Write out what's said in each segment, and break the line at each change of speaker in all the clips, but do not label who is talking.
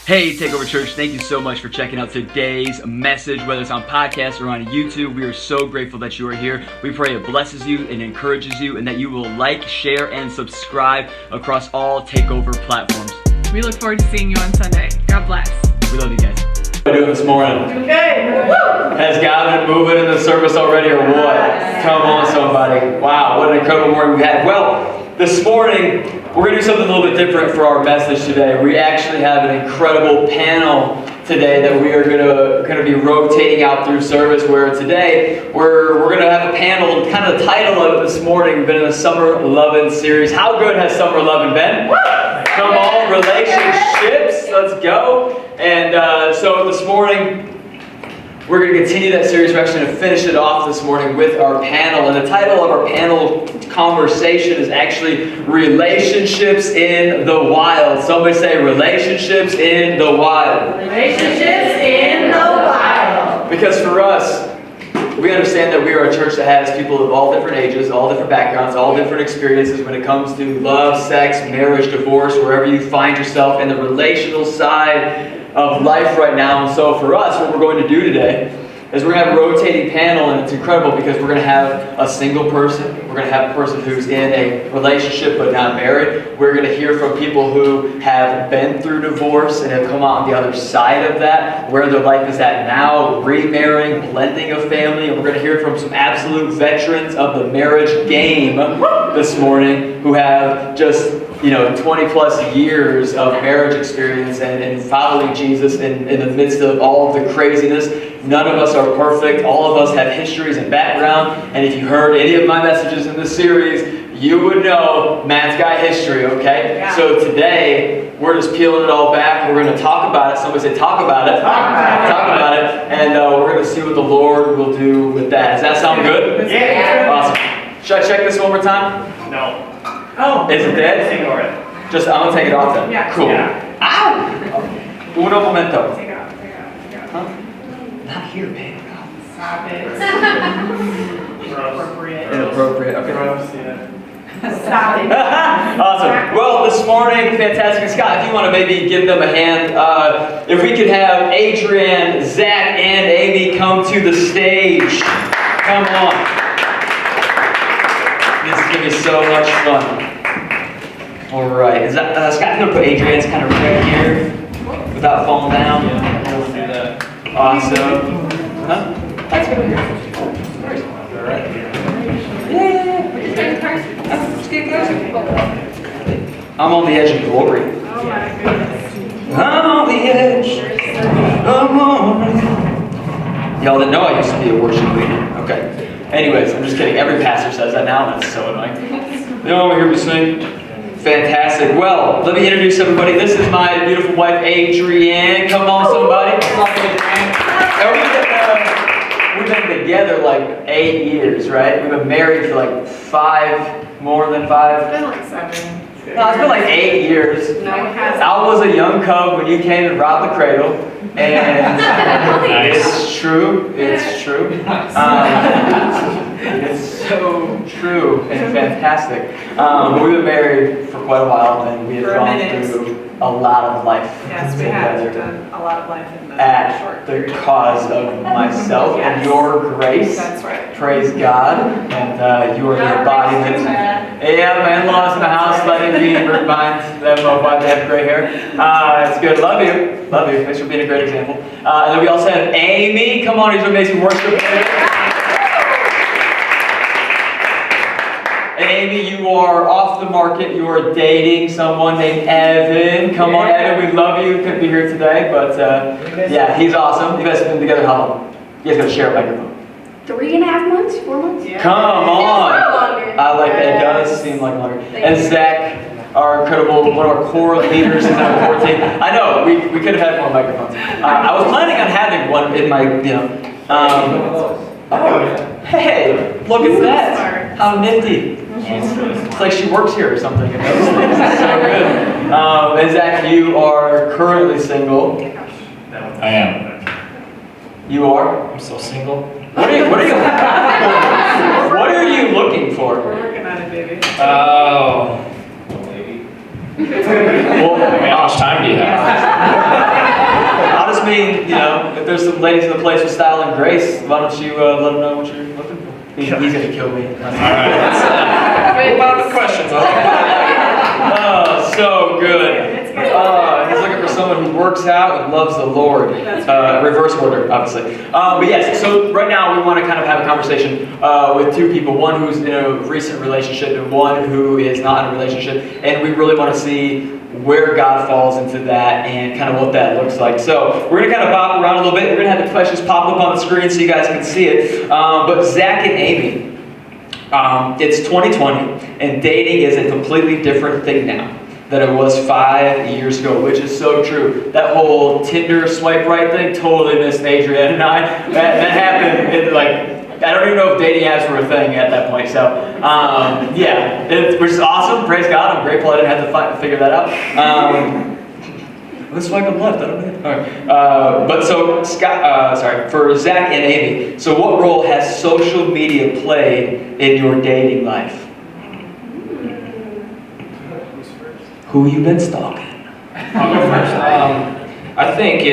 Hey, Takeover Church, thank you so much for checking out today's message, whether it's on podcast or on YouTube. We are so grateful that you are here. We pray it blesses you and encourages you, and that you will like, share, and subscribe across all Takeover platforms.
We look forward to seeing you on Sunday. God bless.
We love you guys. What are we doing this morning?
Okay.
Has God been moving in the service already or what? Come on, somebody. Wow, what an incredible morning we had. Well, this morning, we're going to do something a little bit different for our message today. We actually have an incredible panel today that we are going to be rotating out through service, where today we're going to have a panel, and kind of the title of it this morning, we've been in the Summer Lovin series. How good has Summer Lovin been? Come on, relationships, let's go. And so this morning, we're going to continue that series. We're actually going to finish it off this morning with our panel. And the title of our panel conversation is actually Relationships in the Wild. Somebody say Relationships in the Wild.
Relationships in the wild.
Because for us, we understand that we are a church that has people of all different ages, all different backgrounds, all different experiences when it comes to love, sex, marriage, divorce, wherever you find yourself in the relational side of life right now. And so for us, what we're going to do today is we're going to have a rotating panel, and it's incredible because we're going to have a single person. We're going to have a person who's in a relationship but not married. We're going to hear from people who have been through divorce and have come out on the other side of that, where their life is at now, remarrying, blending a family. And we're going to hear from some absolute veterans of the marriage game this morning who have just 20 plus years of marriage experience and following Jesus in the midst of all of the craziness. None of us are perfect. All of us have histories and background. And if you heard any of my messages in this series, you would know Matt's got history, okay? Yeah. So today, we're just peeling it all back. We're going to talk about it. Somebody say, talk about it. Talk about it. And we're going to see what the Lord will do with that. Does that sound good?
Yeah.
Awesome. Should I check this one more time?
No.
Oh.
Is it dead?
Ignore it.
Just, I'm going to take it off then.
Yeah.
Cool.
Yeah.
Ow! Uno momento.
Take it off.
Huh? Not here, babe.
Stop it. Inappropriate.
Inappropriate. Okay.
Gross, yeah.
Stop it.
Awesome. Well, this morning, fantastic. Scott, if you want to maybe give them a hand, if we could have Adrian, Zach, and Amy come to the stage. Come on. This is going to be so much fun. All right. Is that, Scott, going to put Adrian's kind of right here without falling down?
Yeah, we'll do that.
Awesome. Huh? That's good.
Right here.
I'm on the edge of glory.
Oh my goodness.
I'm on the edge. I'm on. Y'all didn't know I used to be a worship leader. Okay. Anyways, I'm just kidding. Every pastor says that now, and that's so annoying. You don't want to hear me sing? Fantastic. Well, let me introduce everybody. This is my beautiful wife, Adrienne. Come on, somebody. Come on, Adrienne. And we've been together like 8 years, right? We've been married for like more than 5.
It's been like 7.
No, it's been like 8 years.
No, it hasn't.
I was a young cub when you came and robbed the cradle, and it's true. It's true. It's so true and fantastic. We've been married for quite a while, and we have gone through a lot of life.
Yes, we have done a lot of life in the
at
short
the
period.
cause of myself and
Yes.
your grace.
That's right.
Praise God. And you are the embodiment. Yeah, my in-laws in the house letting me remind them of why they have gray hair. It's good. Love you. Love you. Thanks for being a great example. And then we also have Amy. Come on, he's an amazing worship leader. And Amy, you are off the market. You are dating someone named Evan. Come on, Evan. We love you. Couldn't be here today, but yeah, he's awesome. You guys have been together how long? You guys got to share a microphone.
3.5 months, 4 months.
Yeah.
Come on.
Longer.
I like that. It does seem like longer. And Zach, our incredible, one of our core leaders in our core team. I know, we could have had more microphones. I was planning on having one in my, oh, hey, look at that. How nifty. It's like she works here or something. And those things. It's so good. And Zach, you are currently single.
I am.
You are?
I'm still single.
What are you looking for?
We're working on it, baby.
Oh. Maybe.
Well,
How much time do you have?
mean, you know, if there's some ladies in the place with style and grace, why don't you let them know what you're looking for? He's gonna kill me.
All right, let's move on to questions.
Oh, so good. He's looking for someone who works out and loves the Lord. Reverse order, obviously. But yes, so right now we want to kind of have a conversation with two people, one who's in a recent relationship and one who is not in a relationship, and we really want to see where God falls into that and kind of what that looks like. So we're going to kind of bop around a little bit. We're going to have the questions pop up on the screen so you guys can see it. But Zach and Amy, it's 2020, and dating is a completely different thing now than it was 5 years ago, which is so true. That whole Tinder swipe right thing totally missed Adrian and I. That happened in I don't even know if dating apps were a thing at that point. So, which is awesome. Praise God. I'm grateful I didn't have to figure that out. Let's swipe on left. I don't know. All right. But so, for Zach and Amy, so what role has social media played in your dating life? Who you been stalking?
I'll go first. I think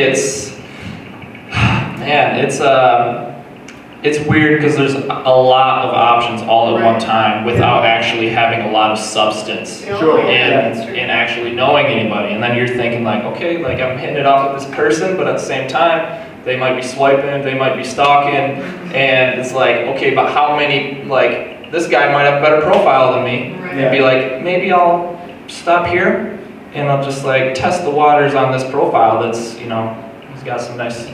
it's weird because there's a lot of options all at one time without actually having a lot of substance and actually knowing anybody. And then you're thinking like, okay, like I'm hitting it off with this person, but at the same time, they might be swiping, they might be stalking, and it's like, okay, but how many, like, this guy might have a better profile than me, and be like, maybe I'll stop here, and I'll just like test the waters on this profile that's, you know, he's got some nice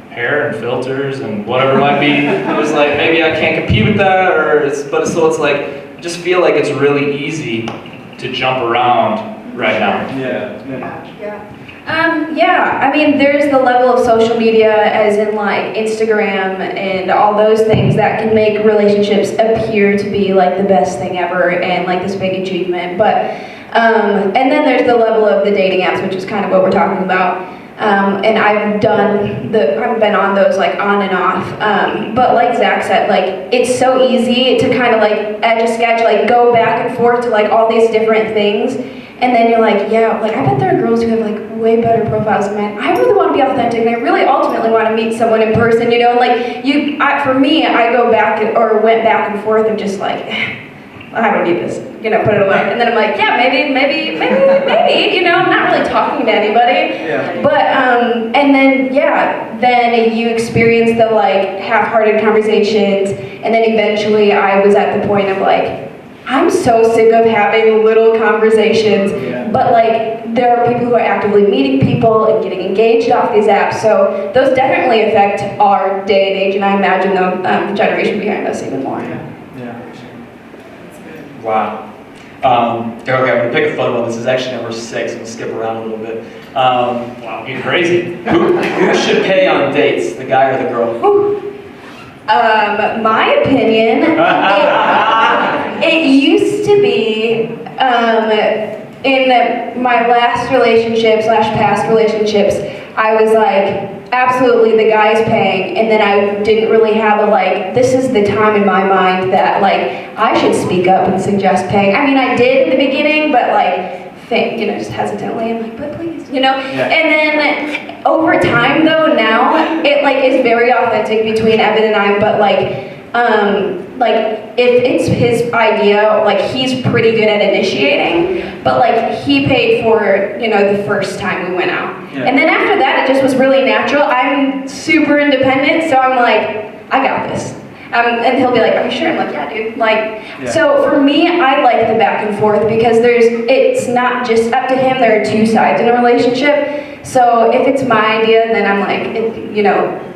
hair and filters and whatever it might be. It's like, maybe I can't compete with that, so it's like, I just feel like it's really easy to jump around right now.
I mean, there's the level of social media as in like Instagram and all those things that can make relationships appear to be like the best thing ever and like this big achievement. But, and then there's the level of the dating apps, which is kind of what we're talking about. And I've been on those like on and off. But like Zach said, like it's so easy to kind of like edge a sketch, like go back and forth to like all these different things. And then you're like, yeah, like I bet there are girls who have like way better profiles than mine. I really want to be authentic, and I really ultimately want to meet someone in person, you know. And like for me, I go back went back and forth of just like, I don't need this, you know, put it away. And then I'm like, yeah, maybe, you know, I'm not really talking to anybody.
Yeah.
But and then then you experience the like half-hearted conversations, and then eventually I was at the point of like, I'm so sick of having little conversations, but like there are people who are actively meeting people and getting engaged off these apps, so those definitely affect our day and age, and I imagine the generation behind us even more.
Wow. Okay, I'm going to pick a fun one. This is actually number 6. I'm going to skip around a little bit.
Wow, you're crazy.
Who should pay on dates, the guy or the girl?
My opinion, it used to be in my last relationship / past relationships, I was like, absolutely the guy's paying, and then I didn't really have a like, this is the time in my mind that like I should speak up and suggest paying. I mean, I did in the beginning, but like, just hesitantly, I'm like, but please, you know?
Yeah.
And then over time though, now, it like is very authentic between Evan and I, but like if it's his idea, like he's pretty good at initiating, but like he paid for, the first time we went out.
Yeah.
And then after that, it just was really natural. I'm super independent, so I'm like, I got this. And he'll be like, are you sure? I'm like, yeah, dude. So for me, I like the back and forth because it's not just up to him. There are two sides in a relationship. So if it's my idea, then I'm like,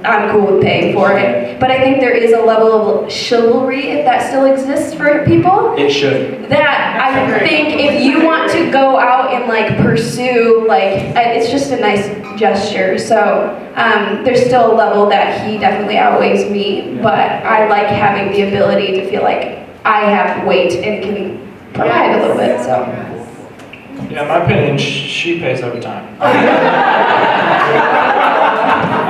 I'm cool with paying for it. But I think there is a level of chivalry, if that still exists for people.
It should.
That I think if you want to go out and like pursue, it's just a nice gesture. So there's still a level that he definitely outweighs me, but I like having the ability to feel like I have weight and can provide a little bit. So.
Yeah, in my opinion, she pays every time. I'm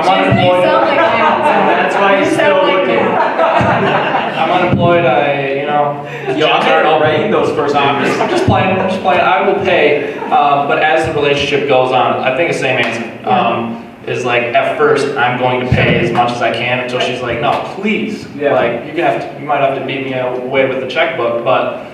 unemployed.
That's why he's still looking.
I'm unemployed.
I'm already those first
I'm just playing. I will pay, but as the relationship goes on, I think the same answer. is like, at first, I'm going to pay as much as I can until she's like, no, please.
Yeah.
Like, you might have to beat me away with the checkbook, but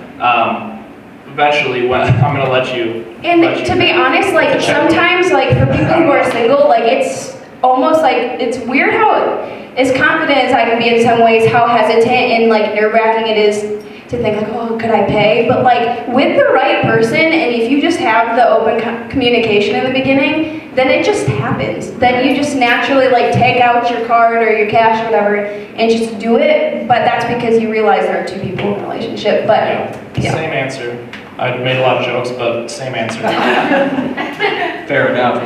eventually, when I'm gonna let you.
And to be honest, like sometimes, like for people who are single, like it's almost like it's weird how, as confident as I can be in some ways, how hesitant and like nerve-wracking it is to think like, oh, could I pay? But like with the right person, and if you just have the open communication in the beginning, then it just happens. Then you just naturally like take out your card or your cash or whatever and just do it. But that's because you realize there are two people in a relationship. But yeah.
Same answer. I made a lot of jokes, but same answer.
Fair enough.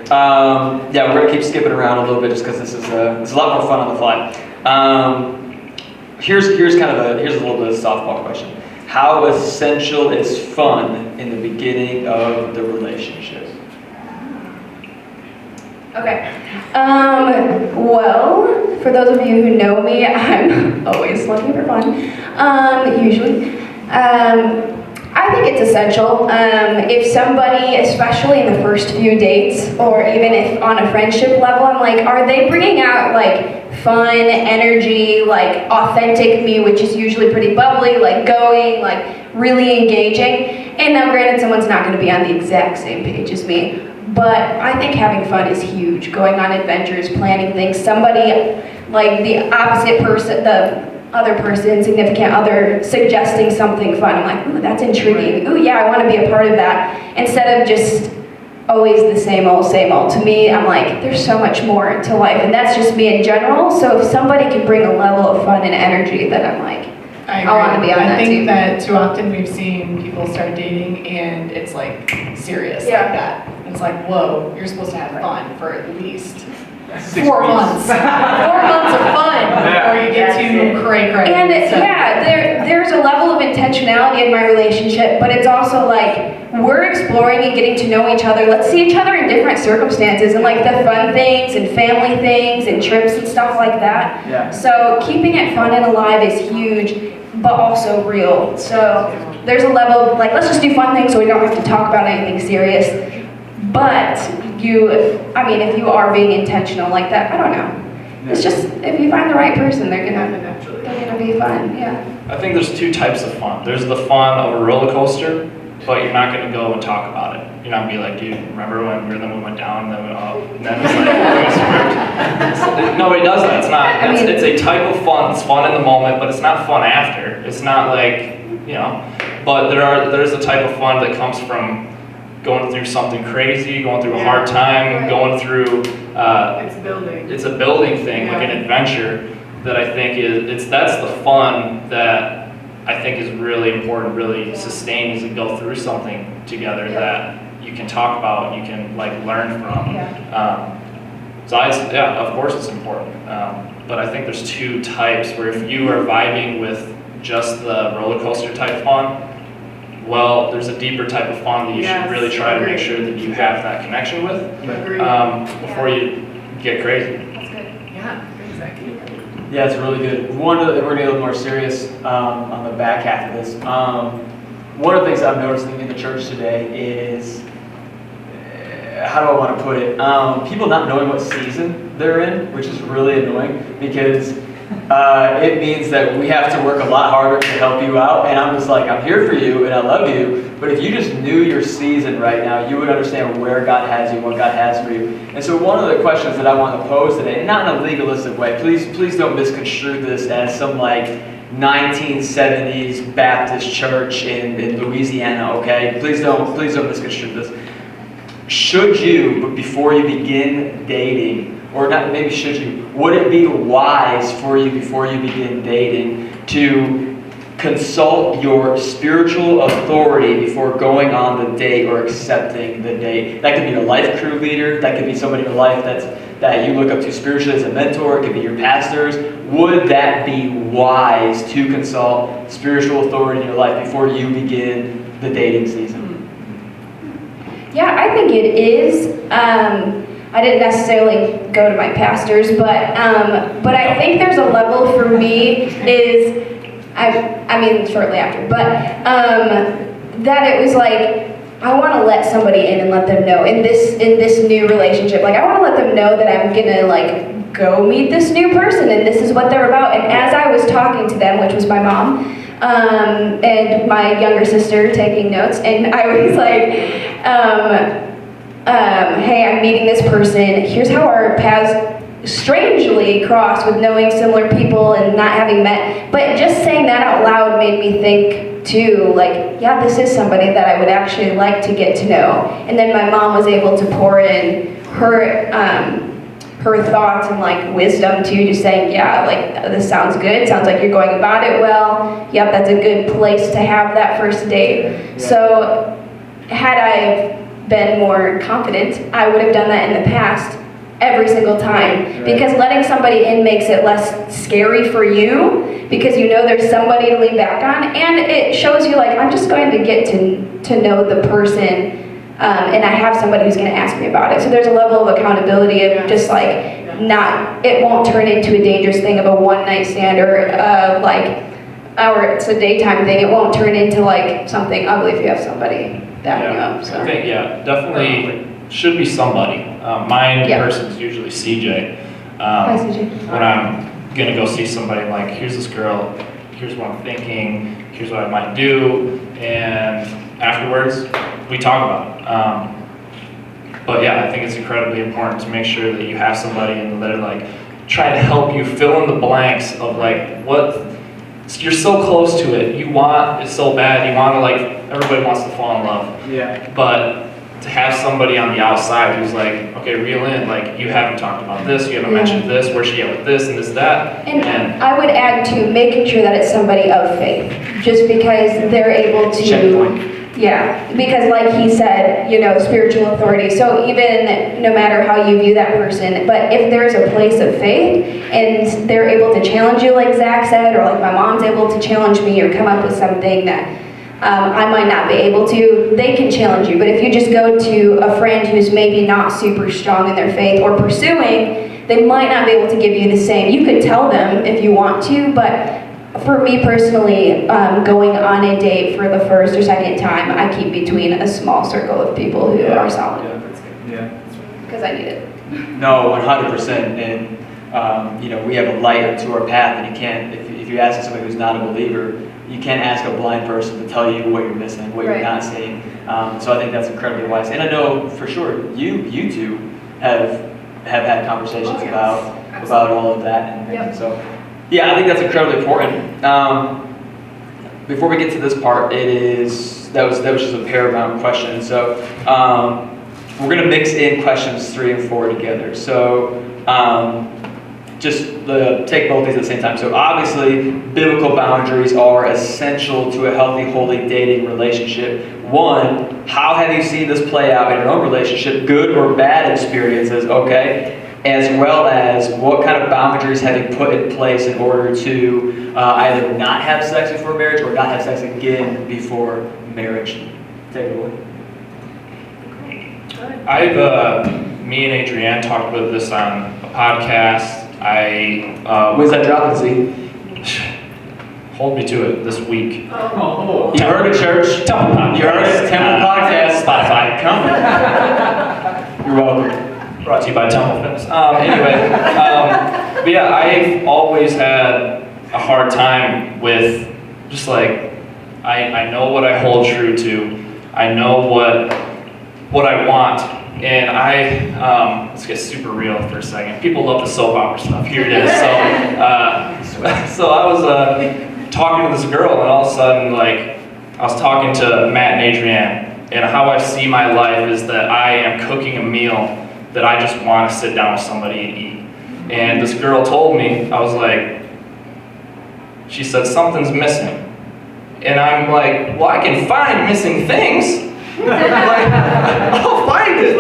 Yeah, we're gonna keep skipping around a little bit just because this is it's a lot more fun on the fly. Here's a little bit of a softball question. How essential is fun in the beginning of the relationship?
Okay. Well, for those of you who know me, I'm always looking for fun. Usually. I think it's essential. If somebody, especially in the first few dates, or even if on a friendship level, I'm like, are they bringing out like fun, energy, like authentic me, which is usually pretty bubbly, like going, like really engaging. And now granted, someone's not going to be on the exact same page as me, but I think having fun is huge. Going on adventures, planning things, somebody like the opposite person, the other person, significant other, suggesting something fun. I'm like, ooh, that's intriguing. Ooh, yeah, I want to be a part of that. Instead of just always the same old, same old. To me, I'm like, there's so much more to life, and that's just me in general. So if somebody can bring a level of fun and energy, then I'm like, I want to be on that team.
I think that too often we've seen people start dating and it's like serious like that. It's like, whoa, you're supposed to have fun for at least 4 months. 4 months of fun before you get to cray-cray.
And there's a level of intentionality in my relationship, but it's also like we're exploring and getting to know each other. Let's see each other in different circumstances and like the fun things and family things and trips and stuff like that.
Yeah.
So keeping it fun and alive is huge, but also real. So there's a level of like, let's just do fun things so we don't have to talk about anything serious. But if you are being intentional like that, I don't know. It's just, if you find the right person, they're gonna be fun, yeah.
I think there's 2 types of fun. There's the fun of a roller coaster, but you're not gonna go and talk about it. You're not gonna be like, dude, remember when we went down and then we went up, and then it's like, nobody does that. It's not, it's a type of fun. It's fun in the moment, but it's not fun after. It's not like, but there's a type of fun that comes from going through something crazy, going through a hard time, going through,
It's building.
it's a building thing, like an adventure, that I think that's the fun that I think is really important, really sustains and go through something together that you can talk about, you can like learn from. Of course it's important. But I think there's 2 types where if you are vibing with just the roller coaster type fun, well, there's a deeper type of fun that you should really try to make sure that you have that connection with before you get crazy.
That's good.
Yeah, exactly.
Yeah, it's really good. We're gonna get a little more serious on the back half of this. One of the things I'm noticing in the church today is, how do I want to put it? People not knowing what season they're in, which is really annoying because it means that we have to work a lot harder to help you out. And I'm just like, I'm here for you and I love you. But if you just knew your season right now, you would understand where God has you, what God has for you. And so one of the questions that I want to pose today, not in a legalistic way, please don't misconstrue this as some like 1970s Baptist church in Louisiana, okay? Please don't misconstrue this. Should you, but before you begin dating, or not, maybe should you, would it be wise for you before you begin dating to consult your spiritual authority before going on the date or accepting the date? That could be your life crew leader, that could be somebody in your life that you look up to spiritually as a mentor, it could be your pastors. Would that be wise to consult spiritual authority in your life before you begin the dating season?
Yeah, I think it is. I didn't necessarily go to my pastors, but I think there's a level for me shortly after, but that it was like, I want to let somebody in and let them know in this new relationship. Like I want to let them know that I'm gonna like go meet this new person and this is what they're about. And as I was talking to them, which was my mom and my younger sister taking notes, and I was like, hey, I'm meeting this person. Here's how our paths strangely crossed with knowing similar people and not having met. But just saying that out loud made me think too, like, yeah, this is somebody that I would actually like to get to know. And then my mom was able to pour in her thoughts and like wisdom too, just saying, yeah, like this sounds good. Sounds like you're going about it well. Yep, that's a good place to have that first date.
Yeah.
So had I been more confident, I would have done that in the past every single time.
Right.
Because letting somebody in makes it less scary for you because you know there's somebody to lean back on, and it shows you like, I'm just going to get to know the person, and I have somebody who's going to ask me about it. So there's a level of accountability of just like not, it won't turn into a dangerous thing of a one-night stand or or it's a daytime thing. It won't turn into like something ugly if you have somebody backing you up. So.
I think, definitely should be somebody. Mine person's usually CJ.
Hi, CJ.
When I'm gonna go see somebody, I'm like, here's this girl, here's what I'm thinking, here's what I might do, and afterwards, we talk about it. But yeah, I think it's incredibly important to make sure that you have somebody and that are like, try to help you fill in the blanks of like, what, you're so close to it, you want it so bad, you want to like, everybody wants to fall in love.
Yeah.
But to have somebody on the outside who's like, okay, reel in, like, you haven't talked about this, you haven't mentioned this, where's she at with this and this, that.
And I would add to making sure that it's somebody of faith, just because they're able to,
Checkpoint.
yeah, because like he said, you know, spiritual authority. So even no matter how you view that person, but if there's a place of faith and they're able to challenge you like Zach said, or like my mom's able to challenge me or come up with something that I might not be able to, they can challenge you. But if you just go to a friend who's maybe not super strong in their faith or pursuing, they might not be able to give you the same. You could tell them if you want to, but for me personally, going on a date for the first or second time, I keep between a small circle of people who are solid.
Yeah.
Because I need it.
No, 100%. And you know, we have a light to our path, and you can't. If you ask somebody who's not a believer, you can't ask a blind person to tell you what you're missing, what you're not seeing. So I think that's incredibly wise. And I know for sure you two have had conversations about all of that. And so, yeah, I think that's incredibly important. Before we get to this part, that was just a paramount question. So we're going to mix in questions 3 and 4 together. So just take both these at the same time. So obviously, biblical boundaries are essential to a healthy, holy dating relationship. 1, how have you seen this play out in your own relationship, good or bad experiences, okay? As well as what kind of boundaries have you put in place in order to either not have sex before marriage or not have sex again before marriage? Take it away.
Me and Adrienne talked about this on a podcast.
When's that dropping, Z?
Hold me to it this week.
You heard it, church.
Temple Podcast.
You heard it, Temple Podcast.
Spotify.
Come. You're welcome.
Brought to you by Temple Fitness. Anyway, but yeah, I've always had a hard time with just like, I know what I hold true to. I know what I want. And let's get super real for a second. People love the soap opera stuff. Here it is. So I was talking to this girl, and all of a sudden, like, I was talking to Matt and Adrienne, and how I see my life is that I am cooking a meal that I just want to sit down with somebody and eat. And this girl told me, I was like, she said, something's missing. And I'm like, well, I can find missing things. Like, I'll find it.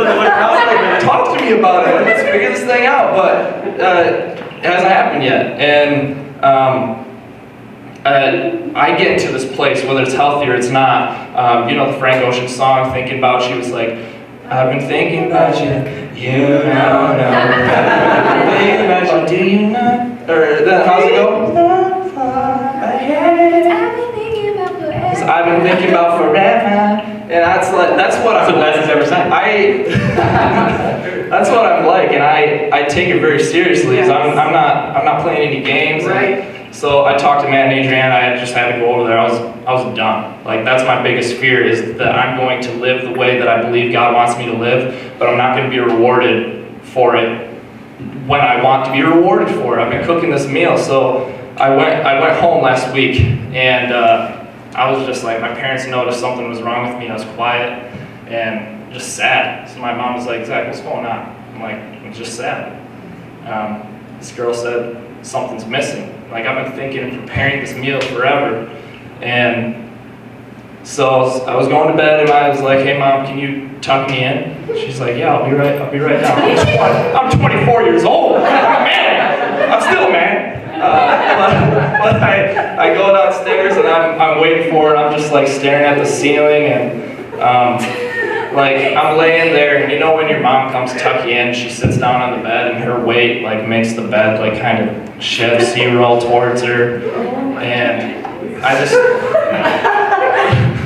Talk to me about it. Let's figure this thing out. But it hasn't happened yet. And I get into this place, whether it's healthy or it's not. You know the Frank Ocean song, Thinking About. She was like, I've been thinking about you. You know. Thinking about you. Do you not? Or how's it go? I've been thinking about forever. that's what
That's
I'm
the best he's ever sang.
that's what I'm like, and I take it very seriously. 'Cause I'm not playing any games.
Right.
So I talked to Matt and Adriana. I just had to go over there. I was done. Like, that's my biggest fear, is that I'm going to live the way that I believe God wants me to live, but I'm not going to be rewarded for it when I want to be rewarded for it. I've been cooking this meal, so I went home last week, and I was just like, my parents noticed something was wrong with me. I was quiet and just sad. So my mom was like, Zach, what's going on? I'm like, I'm just sad. This girl said something's missing. Like, I've been thinking and preparing this meal forever. And so I was going to bed, and I was like, hey Mom, can you tuck me in? She's like, yeah, I'll be right down. I'm 24 years old. I'm a man. I'm still a man. But I go downstairs, and I'm waiting for her. I'm just like staring at the ceiling, and like, I'm laying there, and you know when your mom comes to tuck you in, she sits down on the bed, and her weight like makes the bed like kind of Chevy roll towards her, and I just,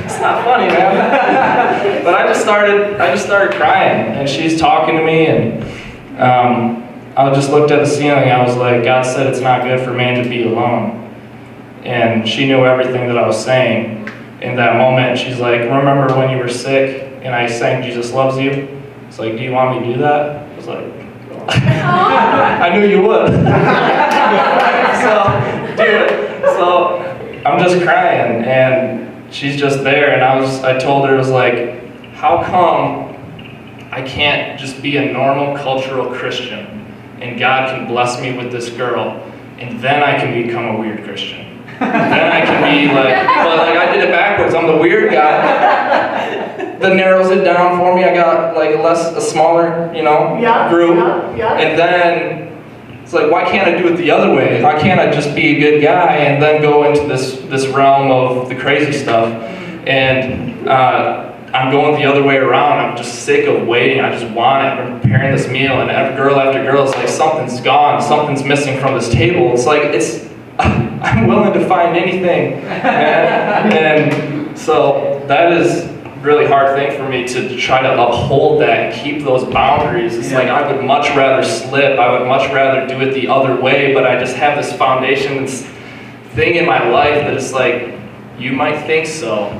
it's not funny, man. But I just started crying, and she's talking to me, and I just looked at the ceiling. I was like, God said it's not good for man to be alone, and she knew everything that I was saying. In that moment, she's like, remember when you were sick and I sang Jesus Loves You? It's like, do you want me to do that? I was like, I knew you would. So, do it. So, I'm just crying, and she's just there, and I told her, it was like, how come I can't just be a normal cultural Christian, and God can bless me with this girl, and then I can become a weird Christian? Then I can be like, but like I did it backwards. I'm the weird guy that narrows it down for me. I got like a smaller, group.
Yeah.
And then it's like, why can't I do it the other way? Why can't I just be a good guy and then go into this realm of the crazy stuff? And I'm going the other way around. I'm just sick of waiting. I just want it. I've been preparing this meal, and every girl after girl is like, something's gone. Something's missing from this table. It's like, I'm willing to find anything, man. And so that is a really hard thing for me, to try to uphold that and keep those boundaries. It's like, I would much rather slip. I would much rather do it the other way, but I just have this foundation, this thing in my life that is like, you might think so,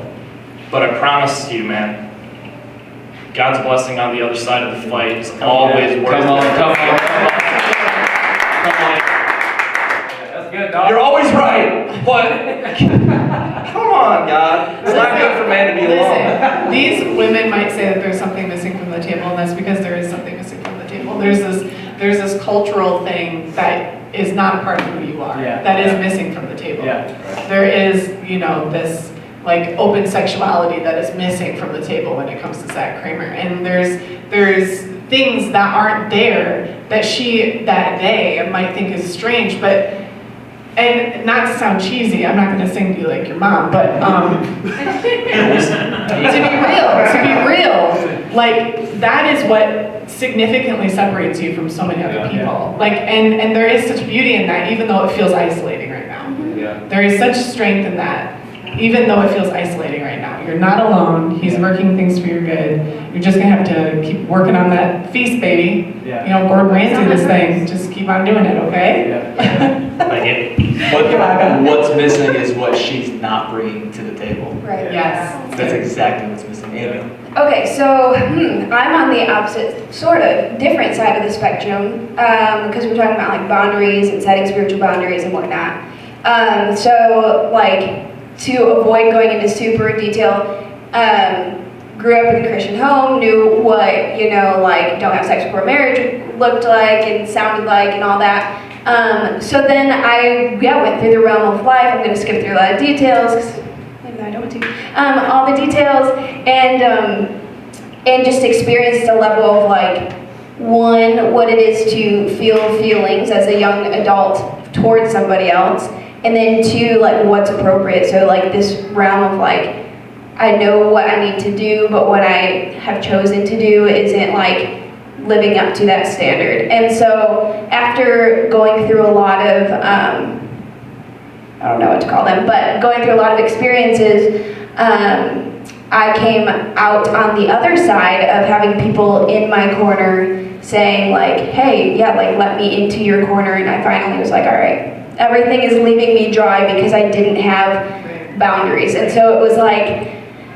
but I promise you, man, God's blessing on the other side of the fight is always worth it.
Come on.
You're always right, but come on, God. It's not good for man to be alone.
Listen, these women might say that there's something missing from the table, and that's because there is something missing from the table. There's this cultural thing that is not a part of who you are, that is missing from the table. There is, this like open sexuality that is missing from the table when it comes to Zach Kramer, and there's things that aren't there that they might think is strange, but. And not to sound cheesy, I'm not going to sing to you like your mom, but to be real, like, that is what significantly separates you from so many other people. Like, and there is such beauty in that, even though it feels isolating right now. There is such strength in that, even though it feels isolating right now. You're not alone. He's working things for your good. You're just going to have to keep working on that feast, baby. Gordon Ramsay this thing. Just keep on doing it, okay?
Like it.
What's missing is what she's not bringing to the table.
Right.
Yes.
That's exactly what's missing. Amy.
Okay, so I'm on the opposite, sort of different side of the spectrum, because we're talking about like boundaries and setting spiritual boundaries and whatnot. So like, to avoid going into super detail, grew up in a Christian home, knew what, like, don't have sex before marriage looked like and sounded like and all that. So then I went through the realm of life. I'm going to skip through a lot of details, because maybe I don't want to. All the details, and just experienced a level of like, one, what it is to feel feelings as a young adult towards somebody else, and then two, like, what's appropriate. So like this realm of like, I know what I need to do, but what I have chosen to do isn't like living up to that standard. And so after going through a lot of, I don't know what to call them, but going through a lot of experiences, I came out on the other side of having people in my corner saying like, hey, yeah, like let me into your corner, and I finally was like, all right, everything is leaving me dry because I didn't have boundaries. And so it was like,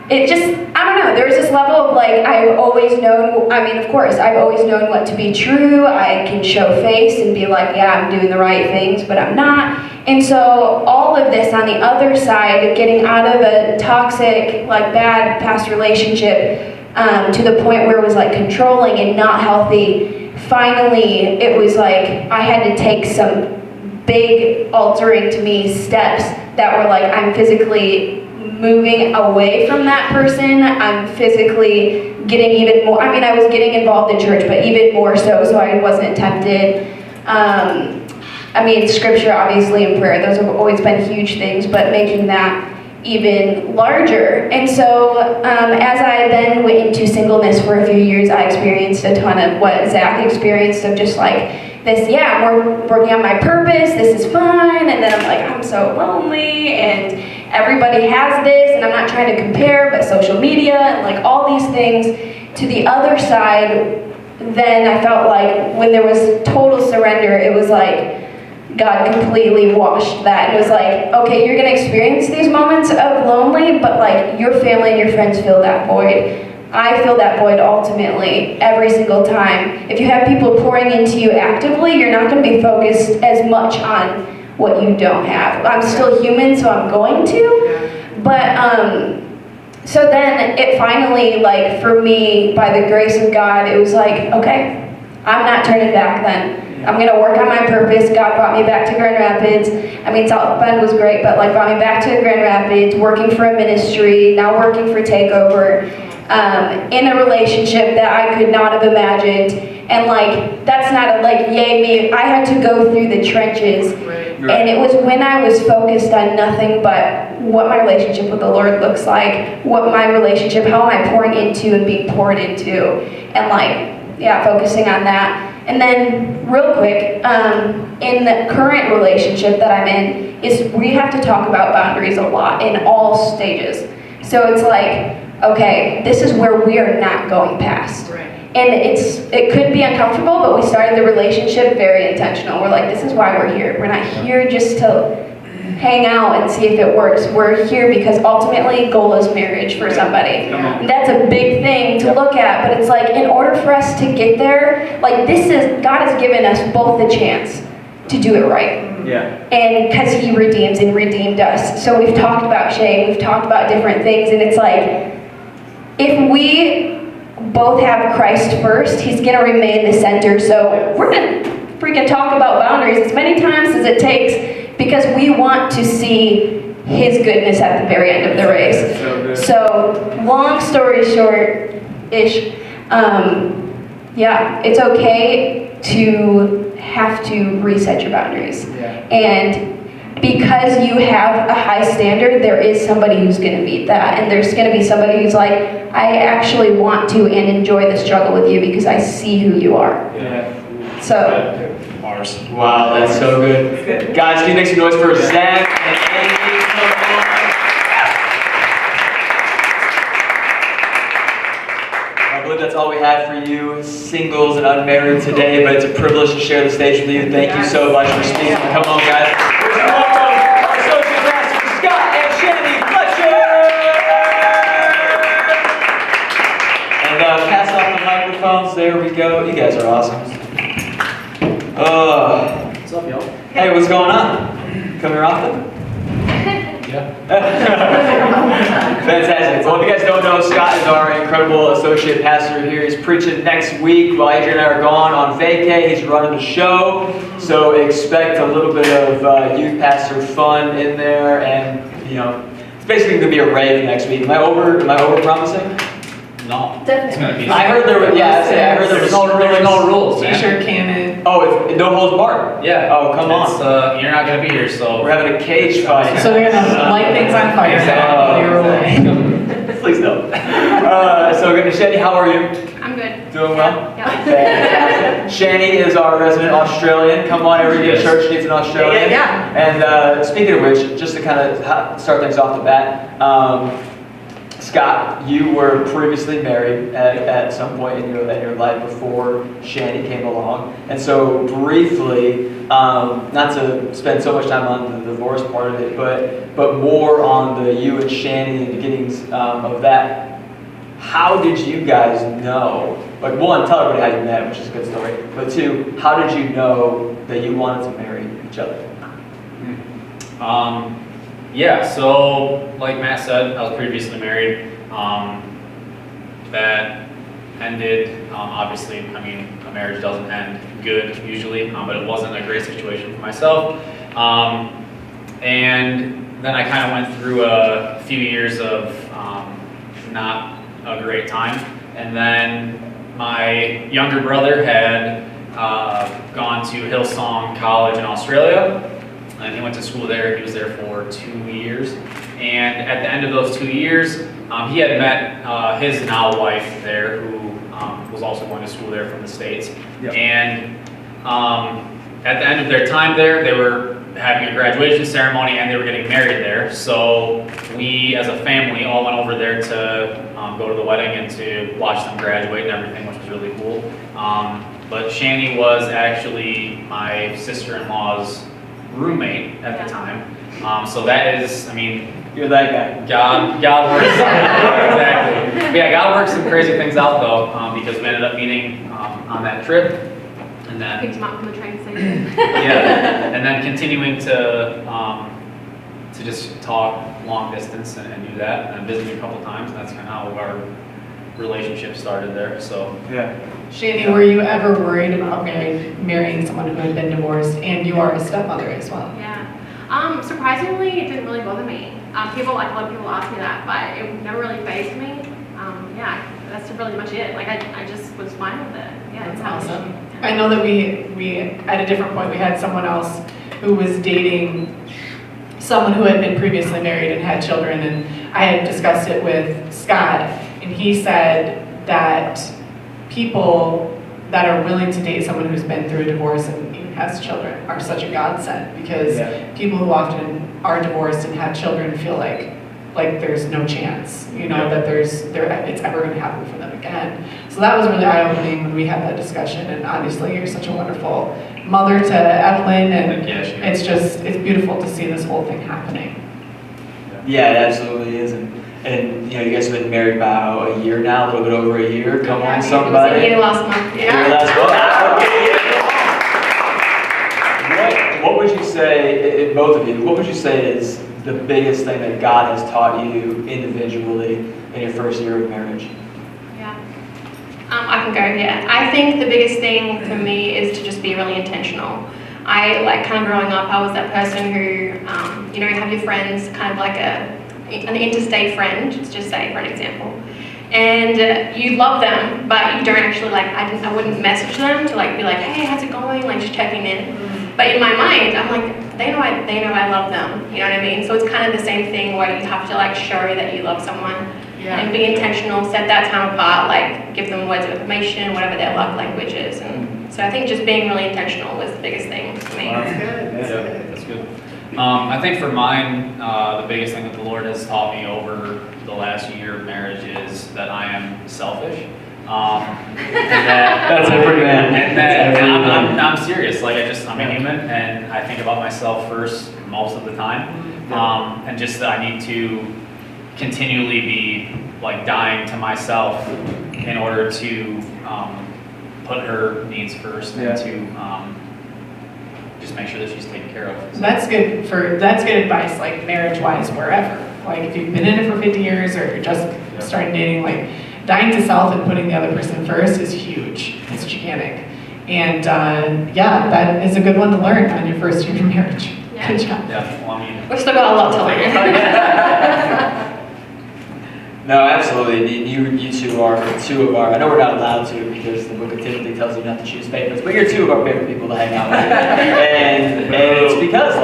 it just, I don't know, there was this level of like, I've always known, I mean, of course, I've always known what to be true. I can show face and be like, yeah, I'm doing the right things, but I'm not. And so all of this on the other side of getting out of a toxic, like bad past relationship, to the point where it was like controlling and not healthy, finally it was like I had to take some big altering to me steps that were like, I'm physically moving away from that person. I'm physically getting even more, I mean, I was getting involved in church, but even more so I wasn't tempted. I mean, scripture, obviously, and prayer, those have always been huge things, but making that even larger. And so as I then went into singleness for a few years, I experienced a ton of what Zach experienced of just like this, yeah, I'm working on my purpose, this is fine, and then I'm like, I'm so lonely, and everybody has this, and I'm not trying to compare, but social media, and like all these things. To the other side, then I felt like when there was total surrender, it was like God completely washed that. It was like, okay, you're gonna experience these moments of lonely, but like your family and your friends fill that void. I fill that void ultimately every single time. If you have people pouring into you actively, you're not gonna be focused as much on what you don't have. I'm still human, so I'm going to, but so then it finally, like for me, by the grace of God, it was like, okay, I'm not turning back then. I'm gonna work on my purpose. God brought me back to Grand Rapids. I mean, South Bend was great, but like brought me back to Grand Rapids, working for a ministry, now working for Takeover, in a relationship that I could not have imagined. And like, that's not a like, yay me, I had to go through the trenches. And it was when I was focused on nothing but what my relationship with the Lord looks like, what my relationship, how am I pouring into and being poured into, and like, yeah, focusing on that. And then real quick, in the current relationship that I'm in, is we have to talk about boundaries a lot in all stages. So it's like, okay, this is where we are not going past. And it could be uncomfortable, but we started the relationship very intentional. We're like, this is why we're here. We're not here just to hang out and see if it works. We're here because ultimately goal is marriage for somebody. And that's a big thing to look at, but it's like in order for us to get there, like God has given us both the chance to do it right.
Yeah.
And because He redeems and redeemed us. So we've talked about shame, we've talked about different things, and it's like, if we both have Christ first, He's gonna remain the center. So we're gonna freaking talk about boundaries as many times as it takes, because we want to see His goodness at the very end of the race. So long story short-ish, yeah, it's okay to have to reset your boundaries. And because you have a high standard, there is somebody who's going to meet that. And there's going to be somebody who's like, I actually want to and enjoy the struggle with you because I see who you are. So.
Wow, that's so good. Guys, can you make some noise for Zach and Amy? I believe that's all we have for you, singles and unmarried today, but it's a privilege to share the stage with you. Thank you so much for speaking. Come on, guys. Our associate pastors, Scott and Shanny Fletcher! And pass off the microphones. There we go. You guys are awesome.
What's up, y'all?
Hey, what's going on? Come here often?
Yeah.
Fantastic. Well, if you guys don't know, Scott is our incredible associate pastor here. He's preaching next week while Adrian and I are gone on vacay. He's running the show, so expect a little bit of youth pastor fun in there, and you know, it's basically going to be a rave next week. Am I over promising?
No.
Definitely.
It's gonna be.
I heard there was, I heard there was
There's no rules, man.
T-shirt cannon.
Oh, it's no holds barred.
Yeah.
Oh, come on.
It's, you're not gonna be here, so.
We're having a cage fight.
So they're gonna light things on fire.
Please don't. So, Shani, how are you?
I'm good.
Doing well?
Yeah.
Fantastic. Shani is our resident Australian. Come on, every good church needs an Australian.
Yeah.
And speaking of which, just to kind of start things off the bat, Scott, you were previously married at some point in your life before Shani came along. And so briefly, not to spend so much time on the divorce part of it, but more on the you and Shani and the beginnings of that. How did you guys know? Like, one, tell everybody how you met, which is a good story. But two, how did you know that you wanted to marry each other?
Yeah, so like Matt said, I was previously married. That ended, obviously, I mean, a marriage doesn't end good usually, but it wasn't a great situation for myself. And then I kind of went through a few years of not a great time. And then my younger brother had gone to Hillsong College in Australia. And he went to school there. He was there for 2 years. And at the end of those 2 years, he had met his now wife there, who was also going to school there from the States.
Yep.
And at the end of their time there, they were having a graduation ceremony and they were getting married there. So we, as a family, all went over there to go to the wedding and to watch them graduate and everything, which was really cool. But Shani was actually my sister-in-law's roommate at the time. So that is, I mean,
You're that guy.
God works. Exactly. But yeah, God works some crazy things out though, because we ended up meeting on that trip, and then
Picked him up from the train station.
yeah, and then continuing to just talk long distance and do that, and visit me a couple times. And that's kind of how our relationship started there. So
Yeah.
Shani, were you ever worried about marrying someone who had been divorced, and you are a stepmother as well?
Yeah. Surprisingly, it didn't really bother me. A lot of people ask me that, but it never really fazed me. Yeah, that's really much it. Like, I just was fine with it. Yeah,
That's
it's how it
awesome.
should be.
I know that we at a different point, we had someone else who was dating someone who had been previously married and had children, and I had discussed it with Scott, and he said that people that are willing to date someone who's been through a divorce and even has children are such a godsend, because people who often are divorced and have children feel like there's no chance, that it's ever going to happen for them again. So that was really eye-opening when we had that discussion, and obviously you're such a wonderful mother to Evelyn, and it's beautiful to see this whole thing happening.
Yeah, it absolutely is. And you guys have been married about a year now, a little bit over a year. Come on, somebody.
It was a year last month.
Year last month. What would you say, both of you, what would you say is the biggest thing that God has taught you individually in your first year of marriage?
Yeah. I can go, yeah. I think the biggest thing for me is to just be really intentional. I, kind of growing up, I was that person who, you have your friends, kind of like an interstate friend, just say for an example. And you love them, but you don't actually, I wouldn't message them to be like, hey, how's it going? Just checking in. But in my mind, I'm like, they know I love them, you know what I mean? So it's kind of the same thing where you have to show that you love someone and be intentional, set that time apart, give them words of affirmation, whatever their love language is. And so I think just being really intentional was the biggest thing for me.
That's good.
That's good. I think for mine, the biggest thing that the Lord has taught me over the last year of marriage is that I am selfish.
That's every man.
And I'm serious. I'm a human, and I think about myself first most of the time. And just that I need to continually be dying to myself in order to put her needs first and to just make sure that she's taken care of.
That's good advice, marriage-wise, wherever. If you've been in it for 50 years or you're just starting dating, dying to self and putting the other person first is huge. It's gigantic. And that is a good one to learn on your first year of marriage.
Yeah.
Good job.
Yeah, well,
We've still got a lot to learn.
No, absolutely. You two are two of our, I know we're not allowed to because the book of Timothy tells you not to choose favorites, but you're two of our favorite people to hang out with. and it's because,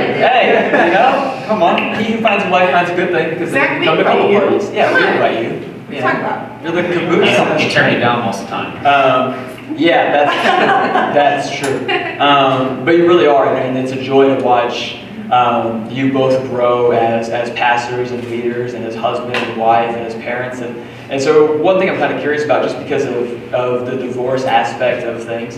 hey, come on. He who finds a wife finds a good thing because they can come to a couple parties. Yeah, we invite you.
Talk about.
You're the caboose.
you turn me down most of the time.
Yeah, that's true. But you really are, and it's a joy to watch You both grow as pastors and leaders and as husband and wife and as parents. And so one thing I'm kind of curious about, just because of the divorce aspect of things,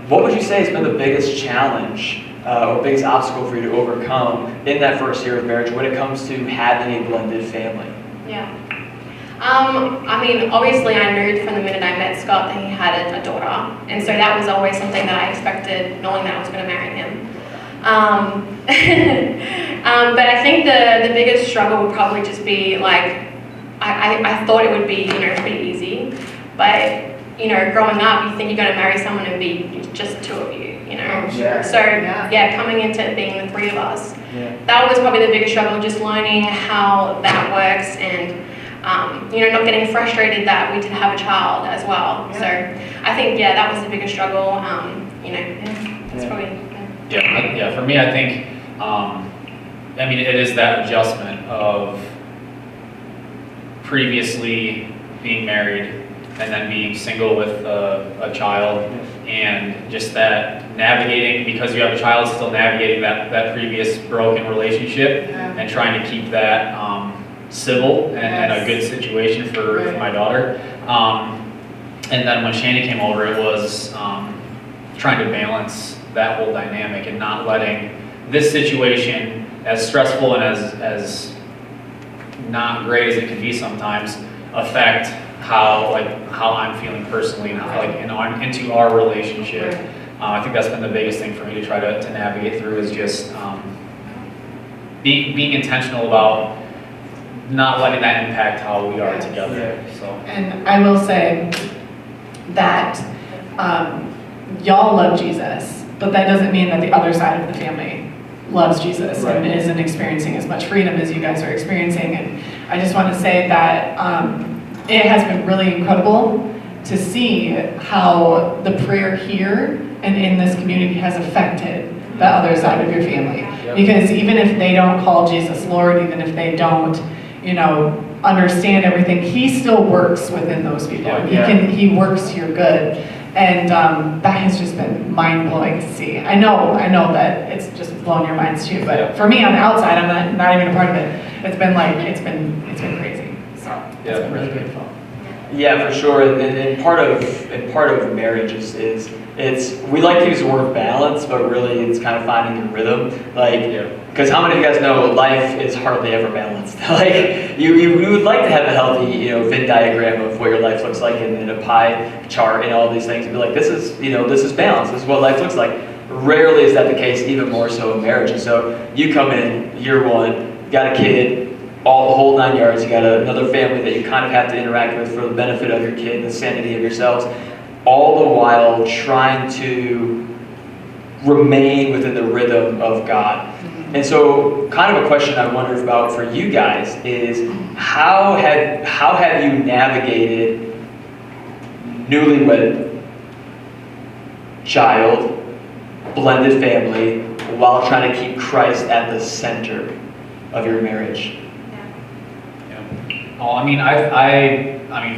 what would you say has been the biggest challenge or biggest obstacle for you to overcome in that first year of marriage when it comes to having a blended family?
Yeah. I mean, obviously I knew from the minute I met Scott that he had a daughter. And so that was always something that I expected, knowing that I was going to marry him. But I think the biggest struggle would probably just be like, I thought it would be, pretty easy. But, growing up, you think you're going to marry someone and be just two of you,
Yeah.
So, coming into it being the three of us,
Yeah.
that was probably the biggest struggle, just learning how that works and, not getting frustrated that we did have a child as well.
Yeah.
So I think, that was the biggest struggle. That's probably,
Yeah, for me, I think, it is that adjustment of previously being married and then being single with a child, and just that navigating, because you have a child, still navigating that previous broken relationship and trying to keep that civil and a good situation for my daughter. And then when Shandy came over, it was trying to balance that whole dynamic and not letting this situation, as stressful and as not great as it can be sometimes, affect how I'm feeling personally and how into our relationship. I think that's been the biggest thing for me to try to navigate through, is just being intentional about not letting that impact how we are together. So.
And I will say that y'all love Jesus, but that doesn't mean that the other side of the family loves Jesus and isn't experiencing as much freedom as you guys are experiencing. And I just want to say that it has been really incredible to see how the prayer here and in this community has affected the other side of your family. Because even if they don't call Jesus Lord, even if they don't, understand everything, he still works within those people. He works to your good. And that has just been mind-blowing to see. I know that it's just blown your minds too, but for me on the outside, I'm not even a part of it. It's been crazy. So it's been really beautiful.
Yeah, for sure. And part of marriage is we like to use the word balance, but really it's kind of finding your rhythm. Because how many of you guys know life is hardly ever balanced? You would like to have a healthy, Venn diagram of what your life looks like in a pie chart and all these things, and be like, this is balance. This is what life looks like. Rarely is that the case, even more so in marriage. And so you come in year one, got a kid, all the whole 9 yards. You got another family that you kind of have to interact with for the benefit of your kid and the sanity of yourselves, all the while trying to remain within the rhythm of God. And so kind of a question I wonder about for you guys is, how have you navigated newlywed child, blended family, while trying to keep Christ at the center of your marriage?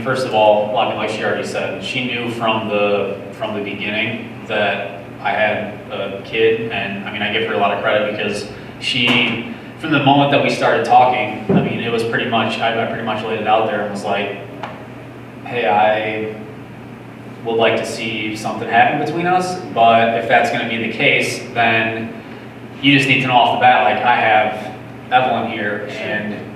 First of all, like she already said, she knew from the beginning that I had a kid, and I give her a lot of credit, because she, from the moment that we started talking, it was pretty much, I pretty much laid it out there and was like, hey, I would like to see something happen between us, but if that's going to be the case, then you just need to know off the bat, I have Evelyn here, and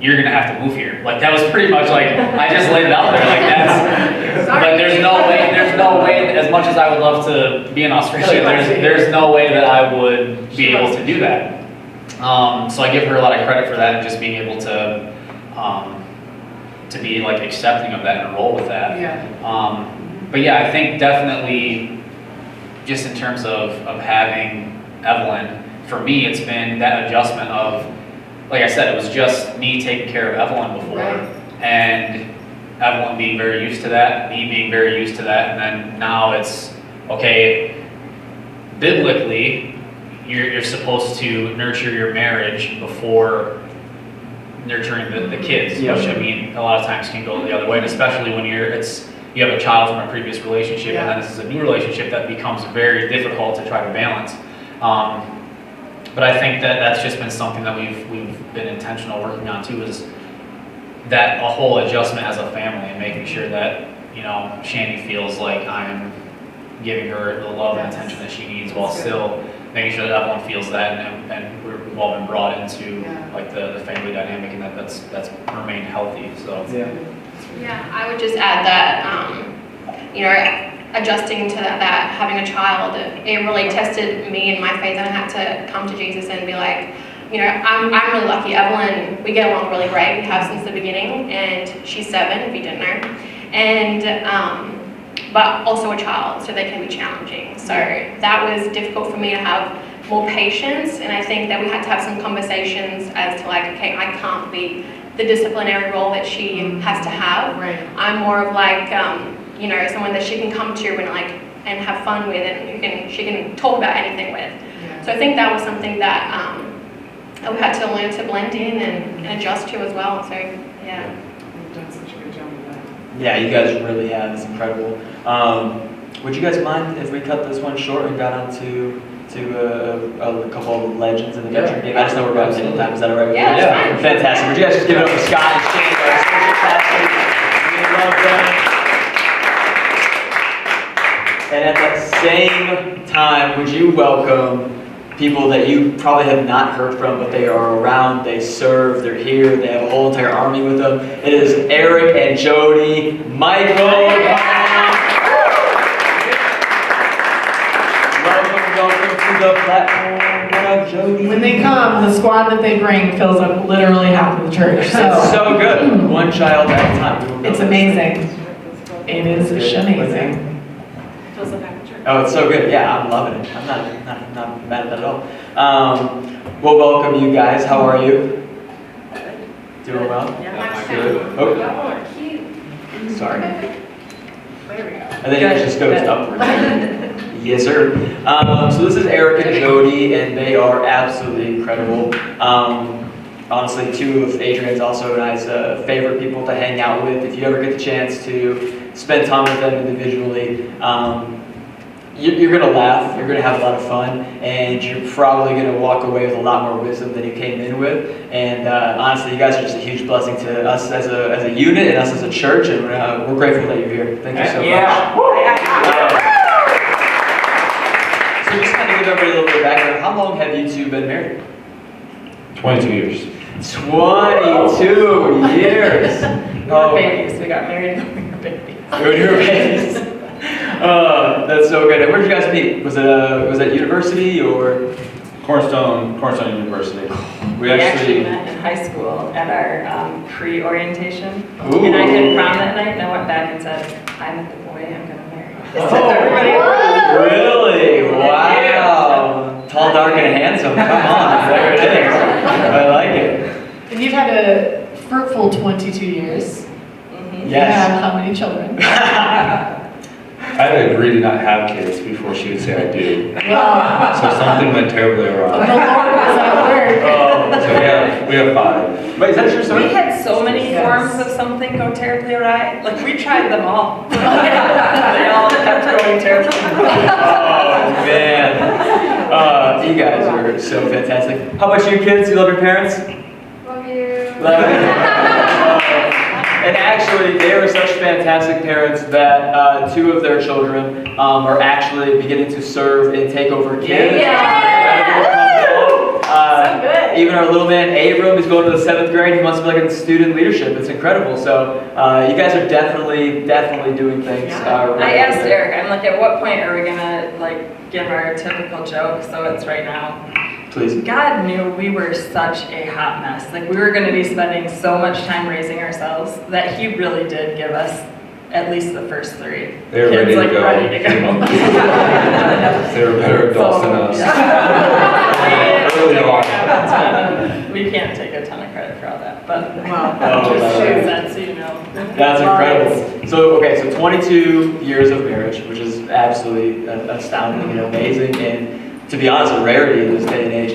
you're gonna have to move here. That was pretty much I just laid it out there. There's no way, as much as I would love to be in Australia, there's no way that I would be able to do that. So I give her a lot of credit for that, and just being able to be accepting of that and roll with that. But I think definitely, just in terms of having Evelyn, for me, it's been that adjustment of, like I said, it was just me taking care of Evelyn before, and Evelyn being very used to that, me being very used to that, and then now it's, okay, biblically, you're supposed to nurture your marriage before nurturing the kids, which a lot of times can go the other way, and especially when you have a child from a previous relationship, and then this is a new relationship, that becomes very difficult to try to balance. But I think that that's just been something that we've been intentional working on too, is that a whole adjustment as a family and making sure that, you know, Shandy feels like I'm giving her the love and attention that she needs while still making sure that everyone feels that, and we've all been brought into like the family dynamic, and that's remained healthy. So
Yeah, I would just add that, you know, adjusting to that, having a child, it really tested me and my faith, and I had to come to Jesus and be like, you know, I'm really lucky. Evelyn, we get along really great. We have since the beginning, and she's 7, if you didn't know. And, but also a child, so they can be challenging. So that was difficult for me to have more patience, and I think that we had to have some conversations as to like, okay, I can't be the disciplinary role that she has to have.
Right.
I'm more of like, you know, someone that she can come to and have fun with, and she can talk about anything with.
Yeah.
So I think that was something that we had to learn to blend in and adjust to as well. So yeah.
You've done such a good job with that.
Yeah, you guys really have. It's incredible. Would you guys mind if we cut this one short and got on to a couple of legends in the veteran game? I just know we're about to hit time. Is that all right with you?
Yeah, that's fine.
Fantastic. Would you guys just give it up for Scott and Shane, our associate pastors? We love them. And at the same time, would you welcome people that you probably have not heard from, but they are around, they serve, they're here, they have a whole entire army with them. It is Eric and Jody Michael. Welcome to the platform. What up, Jody?
When they come, the squad that they bring fills up literally half of the church.
It's
So
so good. One child at a time.
it's amazing. It is amazing.
Feels like I'm a church.
Oh, it's so good. Yeah, I'm loving it. I'm not mad at that at all. We'll welcome you guys. How are you? Doing well?
Yeah.
Good. Oh,
Cute.
sorry.
There we go.
And then it just goes upwards. Yes, sir. So this is Eric and Jody, and they are absolutely incredible. Honestly, 2 of Adrian's also and I's favorite people to hang out with. If you ever get the chance to spend time with them individually, you're going to laugh, you're going to have a lot of fun, and you're probably going to walk away with a lot more wisdom than you came in with. And honestly, you guys are just a huge blessing to us as a unit and us as a church, and we're grateful that you're here. Thank you so much. So just kind of give everybody a little bit of background. How long have you 2 been married?
22 years.
22 years.
We were babies. We got married when we were babies.
When you were babies. That's so good. And where did you guys meet? Was it university or?
Cornerstone University.
We actually met in high school at our pre-orientation.
Ooh.
And I did prom that night, and I went back and said, I met the boy I'm gonna marry.
Oh, really? Wow. Tall, dark, and handsome. Come on, there it is. I like it.
And you've had a fruitful 22 years.
Mhm.
You
Yes.
have how many children?
I had to agree to not have kids before she would say I do.
Wow.
So something went terribly
The
wrong.
Lord was at work.
Oh.
So we have 5.
Wait, is that your son?
We had so many
Yes.
forms of something go terribly awry. Like, we tried them all. They all kept going terribly
Oh, man. You guys are so fantastic. How about you kids? You love your parents?
Love you.
Love it. And actually, they are such fantastic parents that 2 of their children are actually beginning to serve and take over kids. Even our little man Abram is going to the 7th grade. He wants to be like in student leadership. It's incredible. So you guys are definitely doing things.
I asked Eric, I'm like, at what point are we gonna like give our typical joke? So it's right now.
Please.
God knew we were such a hot mess. Like, we were going to be spending so much time raising ourselves that he really did give us at least the first 3.
They were
kids,
ready to
like,
go.
ready to go.
They were better adults than us. Early on.
We can't take a ton of credit for all that, but
Oh,
just
right.
shows that so you know.
That's incredible. So, okay, so 22 years of marriage, which is absolutely astounding and amazing, and to be honest, a rarity in this day and age.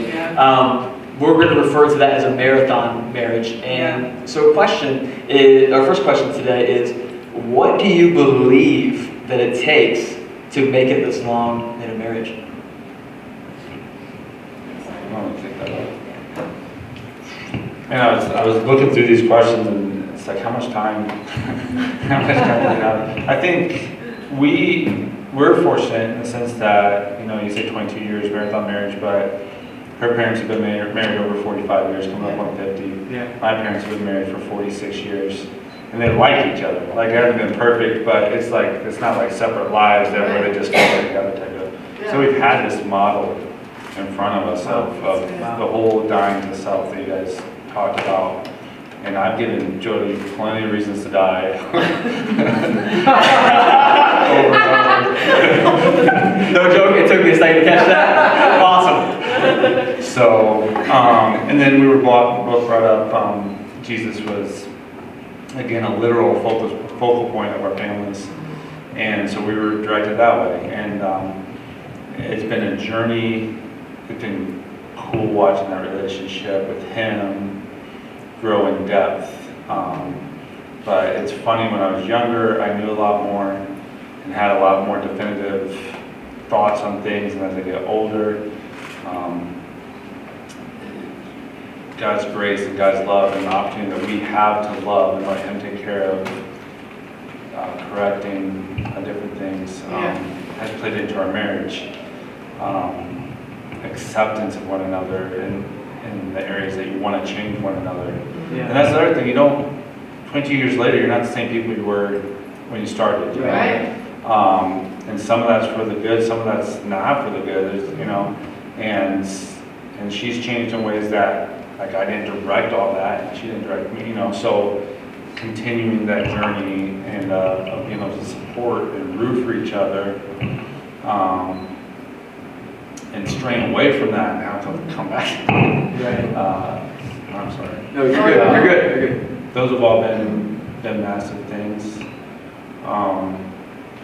We're going to refer to that as a marathon marriage. And so our first question today is, what do you believe that it takes to make it this long in a marriage?
want to take that up. And I was looking through these questions, and it's like, how much time? How much time do we have? I think we're fortunate in the sense that, you say 22 years marathon marriage, but her parents have been married over 45 years, coming up on 50.
Yeah.
My parents have been married for 46 years, and they like each other. Like, it hasn't been perfect, but it's not like separate lives that where they just go together type of. So we've had this model in front of us of the whole dying to self that you guys talked about. And I've given Jody plenty of reasons to die. Over and over.
No joke, it took me a second to catch that. Awesome.
So, and then we were both brought up, Jesus was, again, a literal focal point of our families. And so we were directed that way. And it's been a journey. It's been cool watching that relationship with him grow in depth. But it's funny, when I was younger, I knew a lot more and had a lot more definitive thoughts on things. And as I get older, God's grace and God's love and the opportunity that we have to love and let him take care of correcting different things has played into our marriage. Acceptance of one another in the areas that you want to change one another.
Yeah.
And that's the other thing, 22 years later, you're not the same people you were when you started.
Right.
And some of that's for the good, some of that's not for the good. There's, and she's changed in ways that, like, I didn't direct all that, and she didn't direct me, so continuing that journey and of being able to support and root for each other, and straying away from that now to come back. I'm sorry.
No, you're good. You're good. You're good.
Those have all been massive things.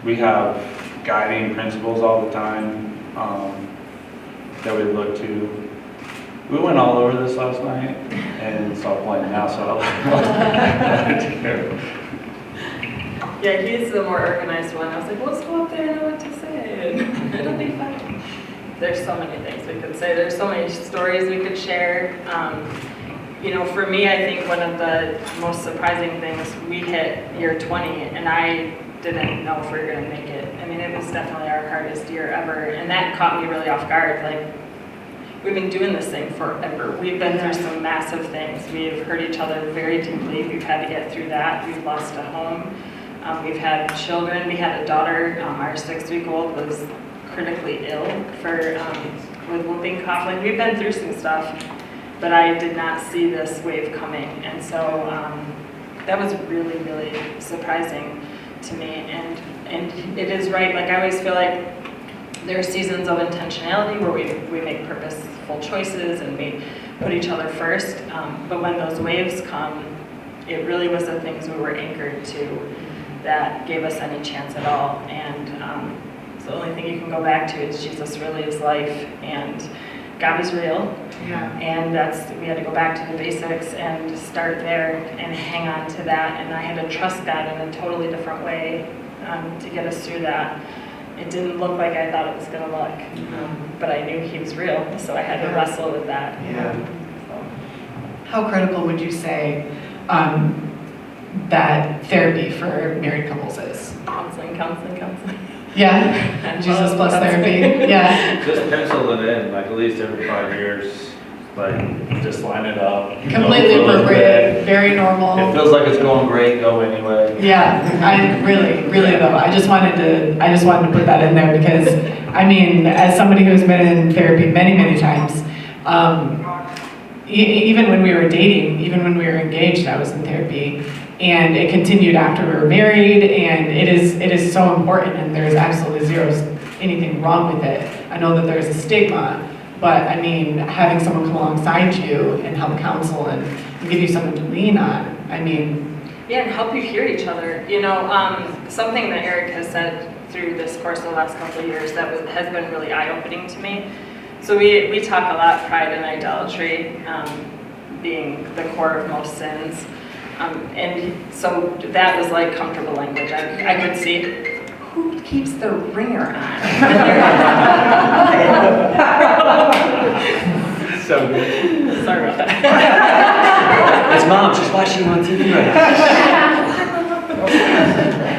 We have guiding principles all the time that we look to. We went all over this last night and saw playing now, so
Yeah, he's the more organized one. I was like, let's go up there and know what to say, and it'll be fun. There's so many things we could say. There's so many stories we could share. For me, I think one of the most surprising things, we hit year 20, and I didn't know if we were going to make it. I mean, it was definitely our hardest year ever, and that caught me really off guard. Like, we've been doing this thing forever. We've been through some massive things. We've hurt each other very deeply. We've had to get through that. We've lost a home. We've had children. We had a daughter. Our 6-week-old was critically ill with whooping cough. Like, we've been through some stuff, but I did not see this wave coming. And so that was really, really surprising to me. And it is right. Like, I always feel like there are seasons of intentionality where we make purposeful choices and we put each other first. But when those waves come, it really was the things we were anchored to that gave us any chance at all. And the only thing you can go back to is Jesus really is life, and God is real.
Yeah.
And we had to go back to the basics and start there and hang on to that. And I had to trust God in a totally different way to get us through that. It didn't look like I thought it was going to look, but I knew he was real, so I had to wrestle with that.
Yeah. How critical would you say that therapy for married couples is?
Counseling.
Yeah, Jesus plus therapy, yeah.
just pencil it in, like, at least every 5 years, like, just line it up.
Completely appropriate, very normal.
It feels like it's going great, go anyway.
Yeah, I really though. I just wanted to put that in there because, I mean, as somebody who's been in therapy many times, even when we were dating, even when we were engaged, I was in therapy, and it continued after we were married, and it is so important, and there's absolutely anything wrong with it. I know that there's a stigma, but I mean, having someone come alongside you and help counsel and give you someone to lean on, I mean.
Yeah, and help you hear each other. Something that Eric has said through this course of the last couple of years that has been really eye-opening to me. So we talk a lot, pride and idolatry being the core of most sins. And so that was like comfortable language. I could see who keeps the ringer on.
So good.
Sorry about that.
It's mom, she's watching you on TV right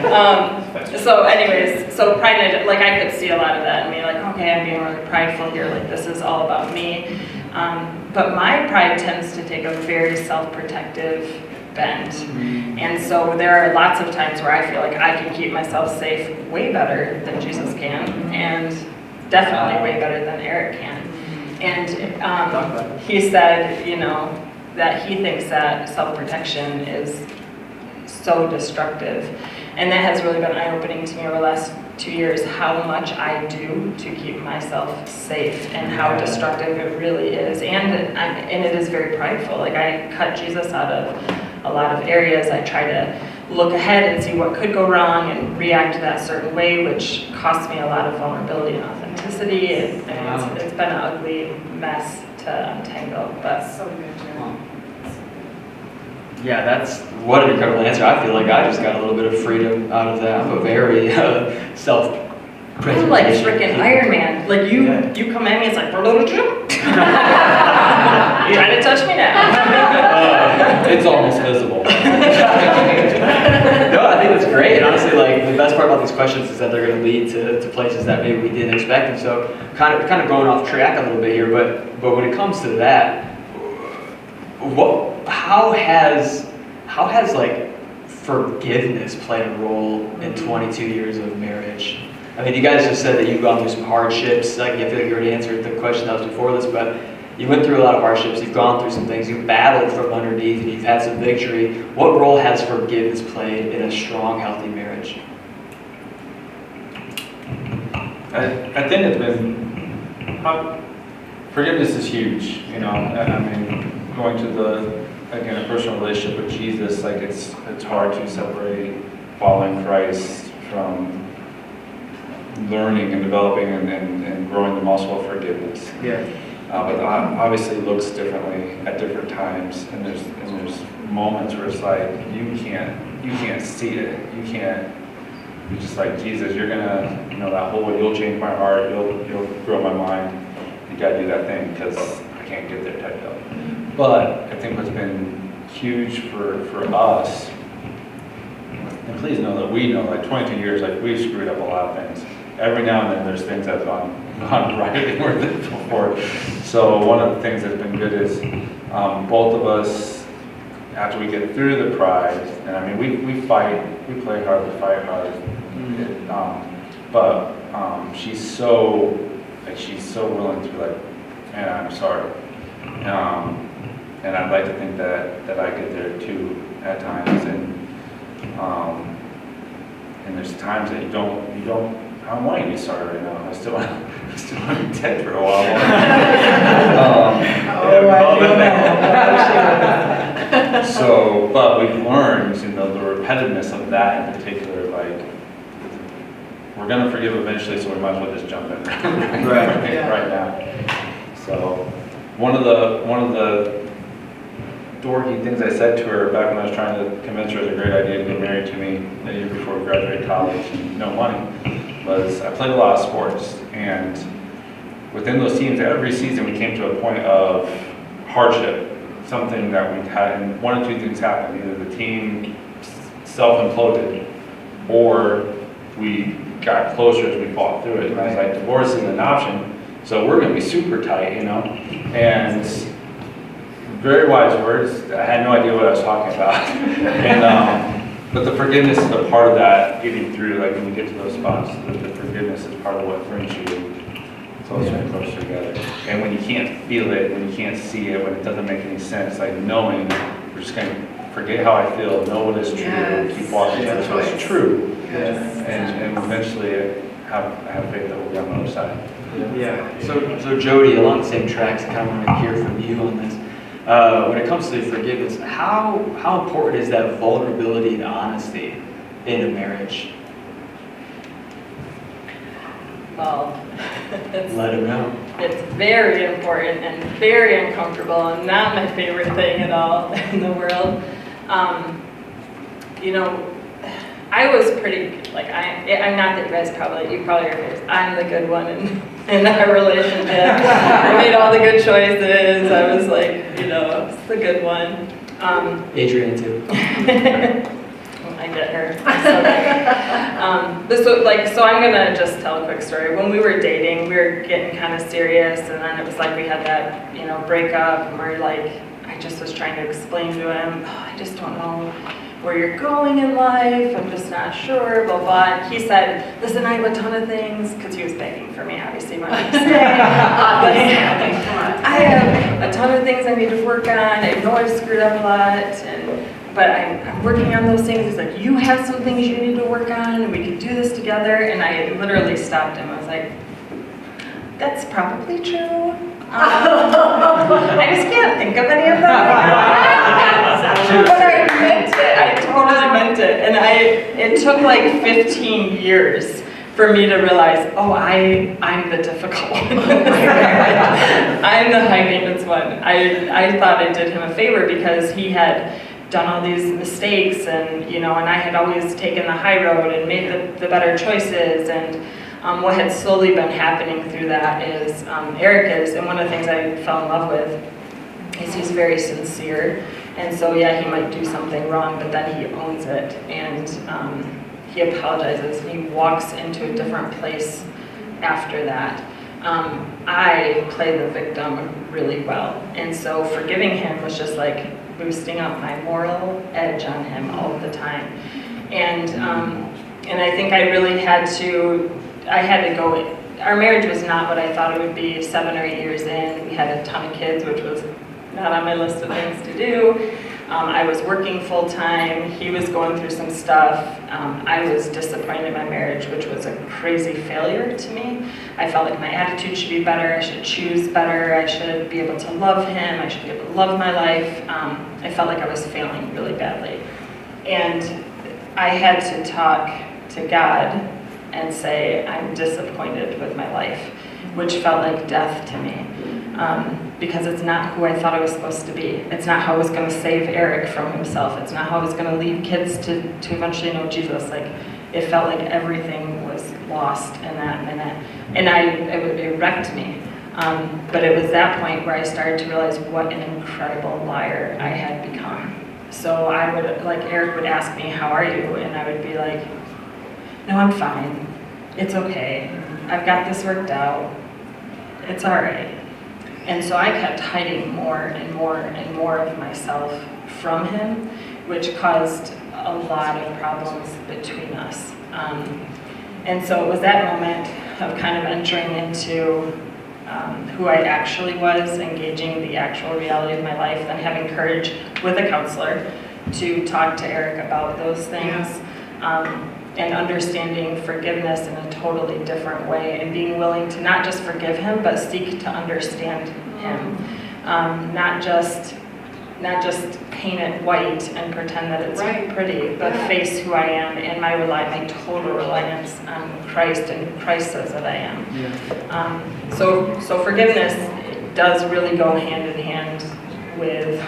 now.
So anyways, so pride and like I could see a lot of that in me, like, okay, I'm being really prideful here, like this is all about me. But my pride tends to take a very self-protective bent. And so there are lots of times where I feel like I can keep myself safe way better than Jesus can, and definitely way better than Eric can. And he said, you know, that he thinks that self-protection is so destructive. And that has really been eye-opening to me over the last 2 years, how much I do to keep myself safe and how destructive it really is. And it is very prideful. Like I cut Jesus out of a lot of areas. I try to look ahead and see what could go wrong and react that certain way, which costs me a lot of vulnerability and authenticity. And it's been an ugly mess to untangle, but
So good, Jeremy.
Yeah, that's what an incredible answer. I feel like I just got a little bit of freedom out of that. I'm a very self-preservation.
I'm like freaking Iron Man. Like you come at me, it's like, you trying to touch me now?
It's almost visible.
No, I think that's great. And honestly, like the best part about these questions is that they're going to lead to places that maybe we didn't expect. And so, kind of going off track a little bit here. But when it comes to that, how has like forgiveness played a role in 22 years of marriage? I mean, you guys just said that you've gone through some hardships. Like, I feel like you already answered the question that was before this, but you went through a lot of hardships. You've gone through some things. You've battled from underneath, and you've had some victory. What role has forgiveness played in a strong, healthy marriage?
I think it's been, forgiveness is huge, you know. I mean, going to again, a personal relationship with Jesus, like it's hard to separate following Christ from learning and developing and growing the muscle of forgiveness.
Yeah.
But obviously it looks differently at different times, and there's moments where it's like you can't see it. You're just like, Jesus, you're gonna, you know, that whole you'll change my heart, you'll grow my mind. You gotta do that thing because I can't get there type of. But I think what's been huge for us, and please know that we know, like 22 years, like we've screwed up a lot of things. Every now and then there's things that have gone right and we're thankful for. So one of the things that's been good is both of us, after we get through the pride, and I mean we fight, we play hard, we fight hard, but she's so willing to be like, man, I'm sorry. And I'd like to think that I get there too at times, and there's times that I don't want you to be sorry right now. I still want to be dead for a while. So, but we've learned, you know, the repetitiveness of that in particular, like we're gonna forgive eventually, so we might as well just jump in right now. So one of the dorky things I said to her back when I was trying to convince her it was a great idea to get married to me the year before we graduated college and no money, was I played a lot of sports, and within those teams, every season we came to a point of hardship, something that we had, and one of two things happened. Either the team self-imploded, or we got closer as we fought through it. And I was like, divorce isn't an option, so we're gonna be super tight, you know? And very wise words. I had no idea what I was talking about. And but the forgiveness is a part of that getting through, like when we get to those spots, the forgiveness is part of what brings you closer and closer together. And when you can't feel it, when you can't see it, when it doesn't make any sense, like knowing we're just gonna forget how I feel, know what is true, keep walking through what's true. And eventually have faith that we'll be on the other side.
Yeah. So Jody, along the same tracks, I kind of want to hear from you on this. When it comes to forgiveness, how important is that vulnerability and honesty in a marriage?
Well,
Let him know.
it's very important and very uncomfortable and not my favorite thing at all in the world. You know, I was pretty, like, I'm not that you guys you probably are, I'm the good one in our relationship. I made all the good choices, I was like, you know, I was the good one.
Adrian too.
I get her. So I'm gonna just tell a quick story. When we were dating, we were getting kind of serious, and then it was like we had that, you know, breakup, and we're like, I just was trying to explain to him, oh, I just don't know where you're going in life, I'm just not sure, blah, blah. And he said, listen, I have a ton of things, because he was begging for me, obviously, what I'm saying. I have a ton of things I need to work on, I know I've screwed up a lot, but I'm working on those things. He's like, you have some things you need to work on, and we can do this together. And I literally stopped him. I was like, that's probably true. I just can't think of any of them. But I meant it. I totally meant it. And it took like 15 years for me to realize, oh, I'm the difficult one. I'm the high maintenance one. I thought I did him a favor because he had done all these mistakes, and you know, and I had always taken the high road and made the better choices. And what had slowly been happening through that is Eric is, and one of the things I fell in love with is he's very sincere. And so yeah, he might do something wrong, but then he owns it, and he apologizes, and he walks into a different place after that. I play the victim really well, and so forgiving him was just like boosting up my moral edge on him all the time. And I think I really had to go, our marriage was not what I thought it would be 7 or 8 years in. We had a ton of kids, which was not on my list of things to do. I was working full time, he was going through some stuff. I was disappointed in my marriage, which was a crazy failure to me. I felt like my attitude should be better, I should choose better, I should be able to love him, I should be able to love my life. I felt like I was failing really badly. And I had to talk to God and say, I'm disappointed with my life, which felt like death to me. Because it's not who I thought I was supposed to be. It's not how I was going to save Eric from himself. It's not how I was going to lead kids to eventually know Jesus. Like, it felt like everything was lost in that minute. And it wrecked me. But it was that point where I started to realize what an incredible liar I had become. So I would, like, Eric would ask me, how are you? And I would be like, no, I'm fine. It's okay. I've got this worked out. It's all right. And so I kept hiding more and more and more of myself from him, which caused a lot of problems between us. And so it was that moment of kind of entering into who I actually was, engaging the actual reality of my life, and having courage with a counselor to talk to Eric about those things. And understanding forgiveness in a totally different way, and being willing to not just forgive him, but seek to understand him. Not just paint it white and pretend that it's pretty, but face who I am and my total reliance on Christ, and who Christ says that I am. So forgiveness does really go hand in hand with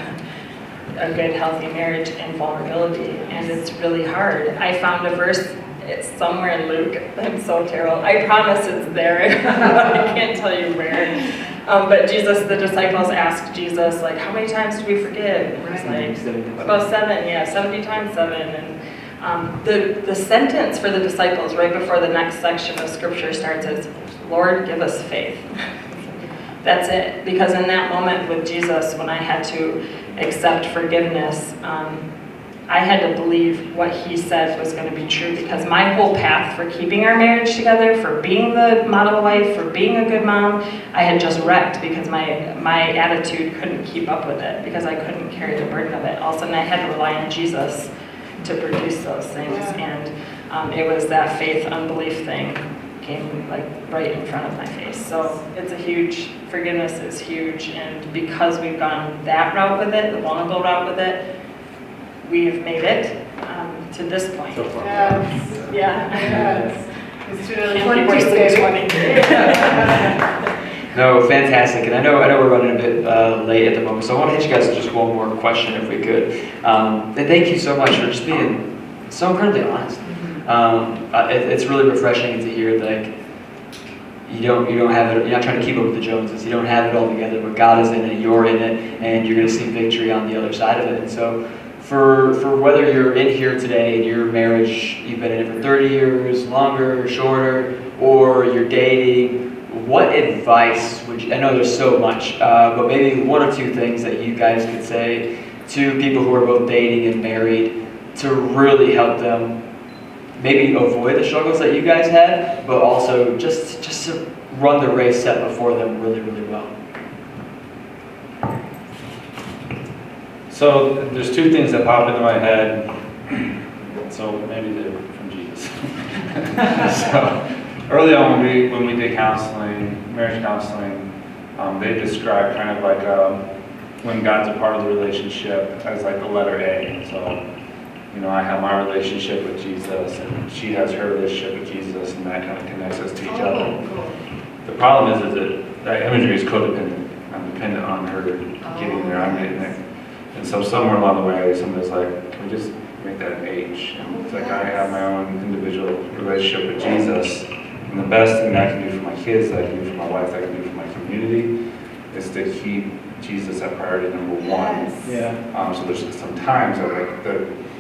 a good, healthy marriage and vulnerability, and it's really hard. I found a verse, it's somewhere in Luke. I'm so terrible. I promise it's there, but I can't tell you where. But the disciples asked Jesus, like, how many times do we forgive? And he's like, about 7, 70 times 7. And the sentence for the disciples right before the next section of scripture starts is, Lord, give us faith. That's it. Because in that moment with Jesus, when I had to accept forgiveness, I had to believe what he said was going to be true, because my whole path for keeping our marriage together, for being the model wife, for being a good mom, I had just wrecked because my attitude couldn't keep up with it, because I couldn't carry the burden of it. All of a sudden I had to rely on Jesus to produce those things, and it was that faith-unbelief thing came like right in front of my face. So it's a huge, forgiveness is huge, and because we've gone that route with it, the vulnerable route with it, we've made it to this point.
So far.
Yes. It's really
Can't be worse than 20.
No, fantastic. And I know we're running a bit late at the moment, so I want to hit you guys with just one more question if we could. And thank you so much for just being so incredibly honest. It's really refreshing to hear like you don't have it. You're not trying to keep up with the Joneses. You don't have it all together, but God is in it. You're in it, and you're going to see victory on the other side of it. And so, for whether you're in here today and your marriage, you've been in it for 30 years, longer, shorter, or you're dating, what advice would you? I know there's so much, but maybe one or two things that you guys could say to people who are both dating and married to really help them maybe avoid the struggles that you guys had, but also just to run the race set before them really, really well.
So there's two things that pop into my head. So maybe they're from Jesus. So early on when we did counseling, marriage counseling, they described kind of like when God's a part of the relationship as like the letter A. So, you know, I have my relationship with Jesus, and she has her relationship with Jesus, and that kind of connects us to each other.
Cool.
The problem is that imagery is codependent. I'm dependent on her getting there, I'm getting there. And so somewhere along the way, somebody's like, can we just make that an H? And it's like I have my own individual relationship with Jesus, and the best thing that I can do for my kids, that I can do for my wife, that I can do for my community, is to keep Jesus at priority number one.
Yeah.
So there's some times that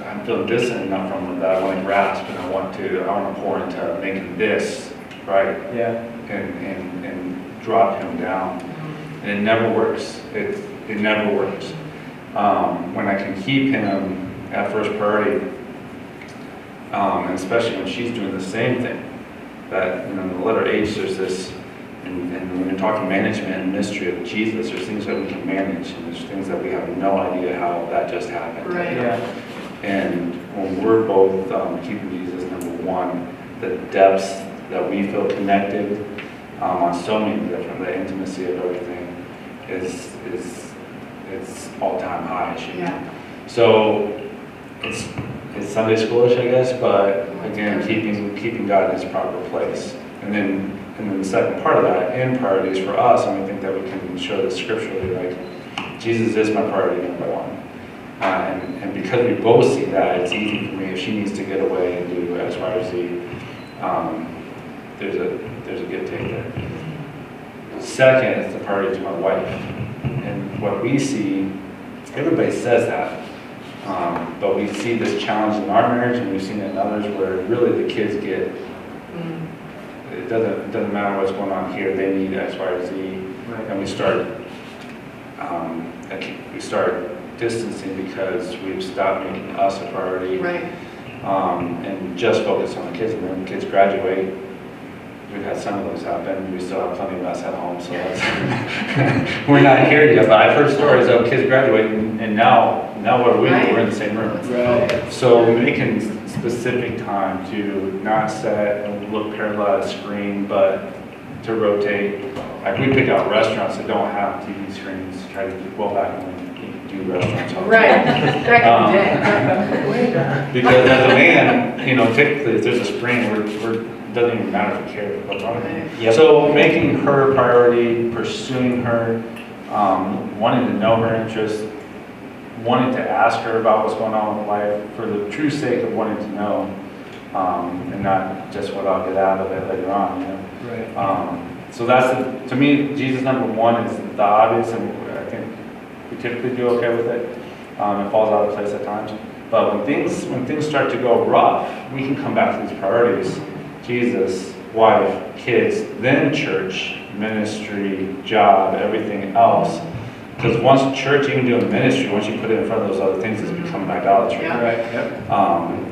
I'm feeling distant enough from her that I want to grasp, and I want to pour into making this right.
Yeah.
And drop him down, and it never works. It never works. When I can keep him at first priority, and especially when she's doing the same thing, that, you know, in the letter H, there's this, and when you're talking management and mystery of Jesus, there's things that we can manage, and there's things that we have no idea how that just happened.
Right.
Yeah.
And when we're both keeping Jesus number one, the depths that we feel connected on so many different, the intimacy of everything is it's all-time high.
Yeah.
So it's Sunday schoolish, I guess, but again, keeping God in his proper place. And then the second part of that, in priorities for us, and we think that we can show this scripturally, like Jesus is my priority number one. And because we both see that, it's easy for me if she needs to get away and do X, Y, or Z. There's a give take there. Second is the priority to my wife. And what we see, everybody says that, but we see this challenge in our marriage, and we've seen it in others, where really the kids get, it doesn't matter what's going on here, they need X, Y, or Z, and we start distancing because we've stopped making us a priority,
Right.
and just focus on the kids. And when the kids graduate, we've had some of those happen. We still have plenty of us at home, so that's we're not here yet. But I've heard stories of kids graduating, and now what are we?
Right.
We're in the same room.
Right.
So making specific time to not sit and look parallel at a screen, but to rotate. Like we pick out restaurants that don't have TV screens. Try to back when we do restaurants. all the
Right.
time.
Back in the day.
Because as a man, you know, typically if there's a screen, it doesn't even matter if we care what's on it.
Yep.
So making her a priority, pursuing her, wanting to know her interests, wanting to ask her about what's going on with life for the true sake of wanting to know, and not just what I'll get out of it later on, you know.
Right.
So that's, to me, Jesus number one is the obvious, and I think we typically do okay with it. It falls out of place at times. But when things start to go rough, we can come back to these priorities. Jesus, wife, kids, then church, ministry, job, everything else. Because once church, even doing ministry, once you put it in front of those other things, it's become idolatry.
Yeah.
Right. Yep.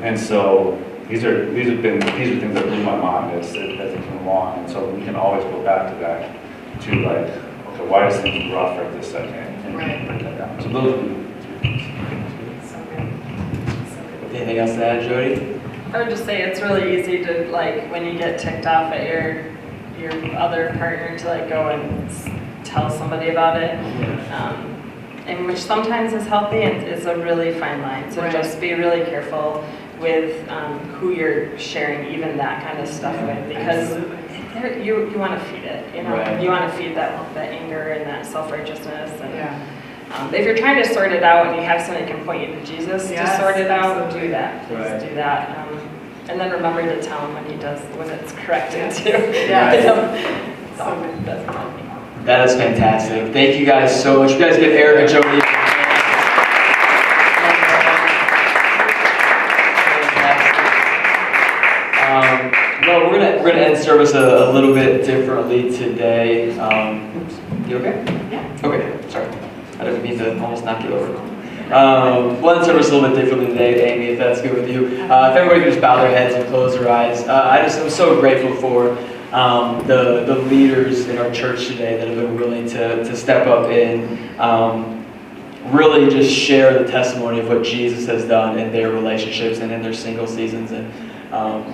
And so these are things that blew my mind as they come along. And so we can always go back to that, to like, okay, why is things rough right this second? And
Right.
break that down. So those are the 2 things.
So good.
Anything else to add, Jody?
I would just say it's really easy to, like, when you get ticked off at your other partner, to like go and tell somebody about it, and which sometimes is healthy and is a really fine line. So
Right.
just be really careful with who you're sharing even that kind of stuff with, because you want to feed it, you know,
Right.
you want to feed that anger and that self-righteousness, and
Yeah.
if you're trying to sort it out and you have somebody who can point you to Jesus to
Yes,
sort it out,
absolutely.
do that.
Right.
Just do that. And then remember to tell him when it's corrected too.
Yeah.
So that's help me.
That is fantastic. Thank you guys so much. You guys give Eric and Jody. Well, we're gonna end service a little bit differently today. You okay?
Yeah.
Okay. Sorry, I didn't mean to almost knock you over. We'll end service a little bit differently today, Amy, if that's good with you. If everybody could just bow their heads and close their eyes. I'm so grateful for the leaders in our church today that have been willing to step up and really just share the testimony of what Jesus has done in their relationships and in their single seasons. And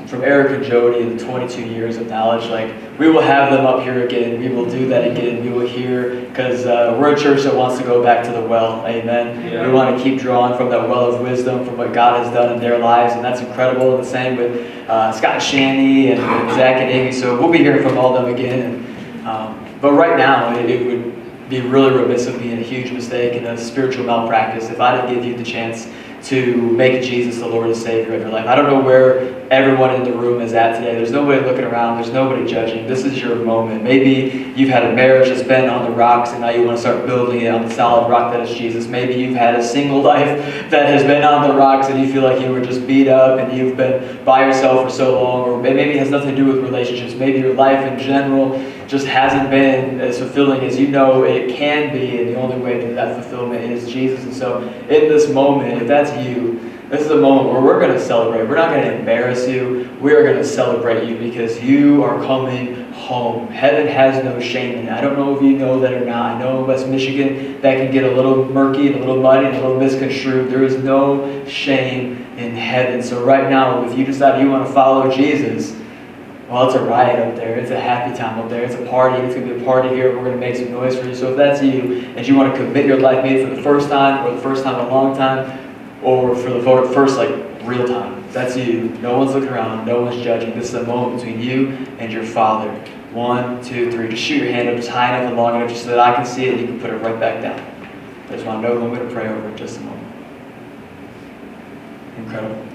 from Eric and Jody, the 22 years of knowledge, like, we will have them up here again. We will do that again. We will hear, because we're a church that wants to go back to the well. Amen. Yeah. We want to keep drawing from that well of wisdom, from what God has done in their lives, and that's incredible. And the same with Scott and Shanny and Zach and Amy. So we'll be hearing from all of them again. But right now, it would be really remiss of me and a huge mistake and a spiritual malpractice if I didn't give you the chance to make Jesus the Lord and Savior of your life. I don't know where everyone in the room is at today. There's nobody looking around. There's nobody judging. This is your moment. Maybe you've had a marriage that's been on the rocks and now you want to start building it on the solid rock that is Jesus. Maybe you've had a single life that has been on the rocks and you feel like you were just beat up and you've been by yourself for so long, or maybe it has nothing to do with relationships. Maybe your life in general just hasn't been as fulfilling as you know it can be, and the only way that fulfillment is Jesus. And so in this moment, if that's you, this is a moment where we're going to celebrate. We're not going to embarrass you. We are going to celebrate you because you are coming home. Heaven has no shame in it. I don't know if you know that or not. I know in West Michigan that can get a little murky and a little muddy and a little misconstrued. There is no shame in heaven. So right now, if you decide you want to follow Jesus, well, it's a riot up there. It's a happy time up there. It's a party. It's going to be a party here. We're going to make some noise for you. So if that's you and you want to commit your life maybe for the first time or the first time in a long time or for the first real time, that's you. No one's looking around. No one's judging. This is a moment between you and your Father. 1, 2, 3. Just shoot your hand up just high enough and long enough just so that I can see it and you can put it right back down. I just want to know who I'm going to pray over in just a moment. Incredible.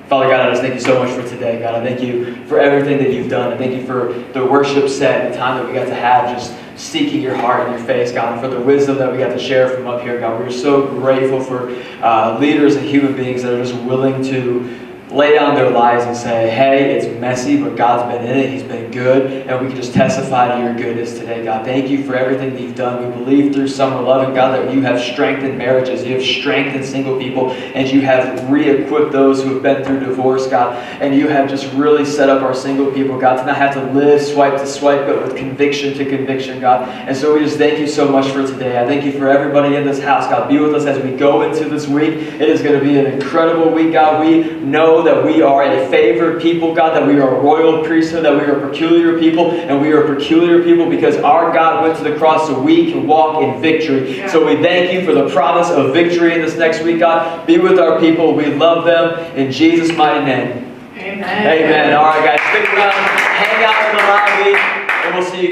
Father God, I just thank you so much for today, God. I thank you for everything that you've done. I thank you for the worship set, the time that we got to have just seeking your heart and your face, God, and for the wisdom that we got to share from up here, God. We're so grateful for leaders and human beings that are just willing to lay down their lives and say, hey, it's messy, but God's been in it. He's been good, and we can just testify to your goodness today, God. Thank you for everything that you've done. We believe through Summer Lovin, God, that you have strengthened marriages, you have strengthened single people, and you have re-equipped those who have been through divorce, God, and you have just really set up our single people, God, to not have to live swipe to swipe, but with conviction to conviction, God. And so we just thank you so much for today. I thank you for everybody in this house, God. Be with us as we go into this week. It is going to be an incredible week, God. We know that we are a favored people, God, that we are a royal priesthood, that we are a peculiar people, and we are a peculiar people because our God went to the cross so we can walk in victory. Yeah. So we thank you for the promise of victory in this next week, God. Be with our people. We love them. In Jesus' mighty name.
Amen.
Amen. All right, guys, stick around, hang out in the lobby, and we'll see you.